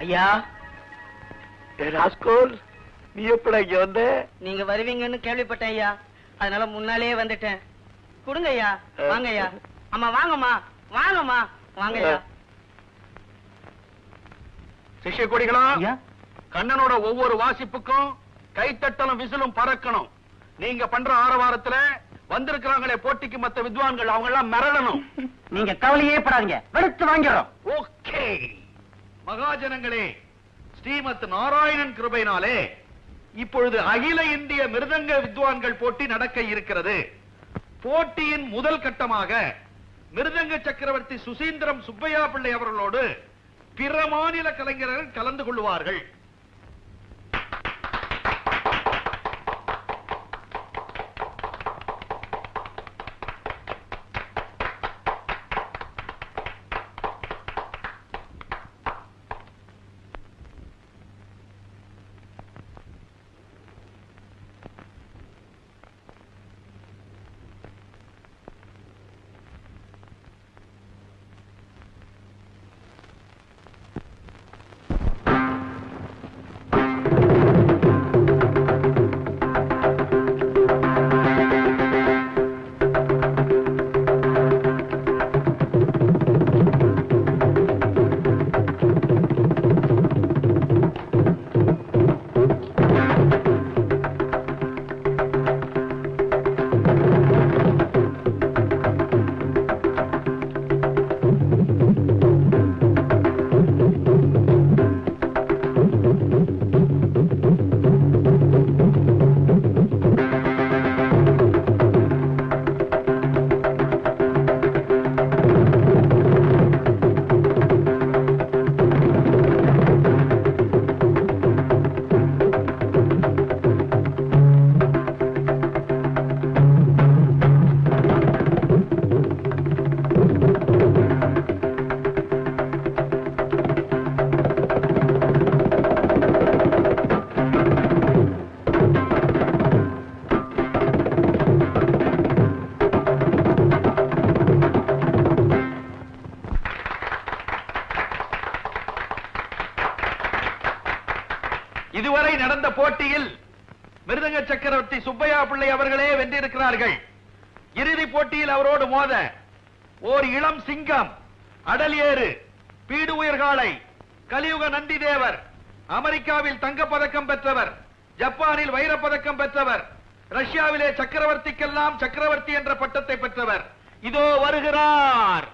ஐயா, ராஸ்கோல், நீ எப்படா இங்க வந்த? நீங்க வருவீங்கன்னு கேள்விப்பட்டேன் ஐயா, அதனால முன்னாலேயே வந்துட்டேன். கொடுங்க ஐயா. வாங்க ஐயா. அம்மா வாங்கம்மா, வாங்கம்மா, வாங்க ஐயா. சிஷ்ய கொடிகளா, கண்ணனோட ஒவ்வொரு வாசிப்புக்கும் கைத்தட்டலும் விசிலும் பறக்கணும். நீங்க பண்ற ஆரவாரத்துல வந்திருக்கிறாங்களே போட்டிக்கு மத்த வித்வான்கள், அவங்க எல்லாம் மிரளணும். நீங்க கவலையே படாதீங்க, வெளுத்து வாங்கிறோம். ஓகே மகாஜனங்களே, ஸ்ரீமத் நாராயணன் கிருபையினாலே இப்பொழுது அகில இந்திய மிருதங்க வித்வான்கள் போட்டி நடக்க இருக்கிறது. போட்டியின் முதல் கட்டமாக மிருதங்க சக்கரவர்த்தி சுசீந்திரம் சுப்பையா பிள்ளை அவர்களோடு பிற மாநில கலைஞர்கள் கலந்து கொள்வார்கள். போட்டியில் மிருதங்க சக்கரவர்த்தி சுப்பையா பிள்ளை அவர்களே வென்றிருக்கிறார்கள். இறுதி போட்டியில் அவரோடு மோத ஓர் இளம் சிங்கம், அடல் ஏறு, பீடு உயர்காலை, கலியுக நந்தி தேவர், அமெரிக்காவில் தங்கப்பதக்கம் பெற்றவர், ஜப்பானில் வைரப்பதக்கம் பெற்றவர், ரஷ்யாவிலே சக்கரவர்த்திக்கெல்லாம் சக்கரவர்த்தி என்ற பட்டத்தை பெற்றவர் இதோ வருகிறார்.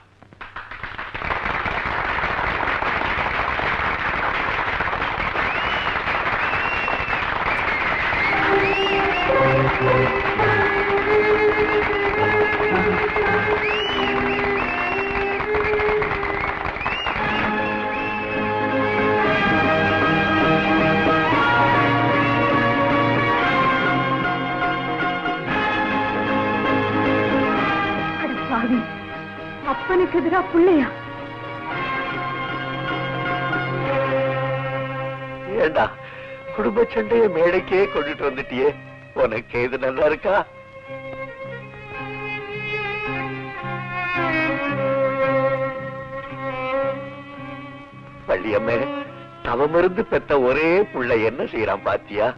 அப்பனுக்கு எதிரா பிள்ளையா? ஏண்டா குடும்ப சண்டைய மேடைக்கே கொண்டுட்டு வந்துட்டியே, உனக்கு இது நல்லா இருக்கா? வள்ளியம்மே, தவமிருந்து பெத்த ஒரே புள்ள என்ன செய்யறான் பாத்தியா?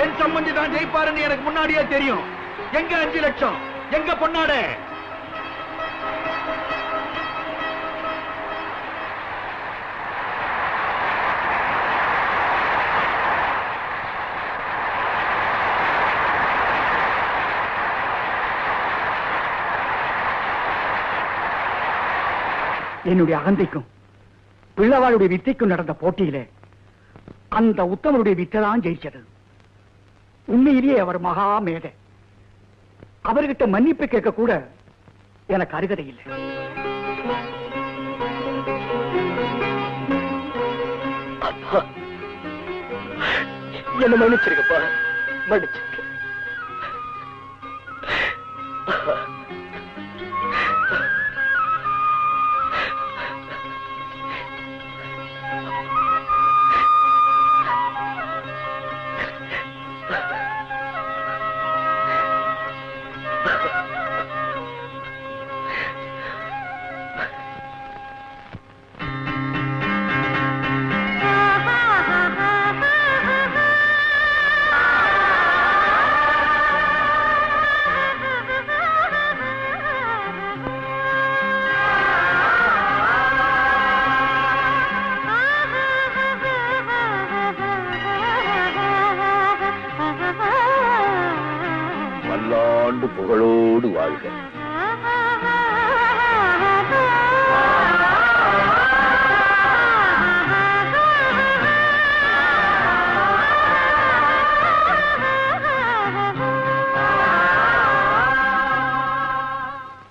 என் சம்பந்தி தான் ஜெயிப்பாருன்னு எனக்கு முன்னாடியே தெரியும். எங்க 5 லட்சம், எங்க பொன்னாடே? என்னுடைய அகந்தைக்கும் பிள்ளவாளுடைய வித்தைக்கும் நடந்த போட்டியிலே அந்த உத்தமருடைய வித்தை தான் ஜெயிச்சது. உண்மையிலேயே அவர் மகா மேதை. அவர்கிட்ட மன்னிப்பு கேட்க கூட எனக்கு அருகதை இல்லை. என்ன மன்னிச்சிருக்கப்பா, மன்னிச்சிருக்க. புகழோடு வாழ்க.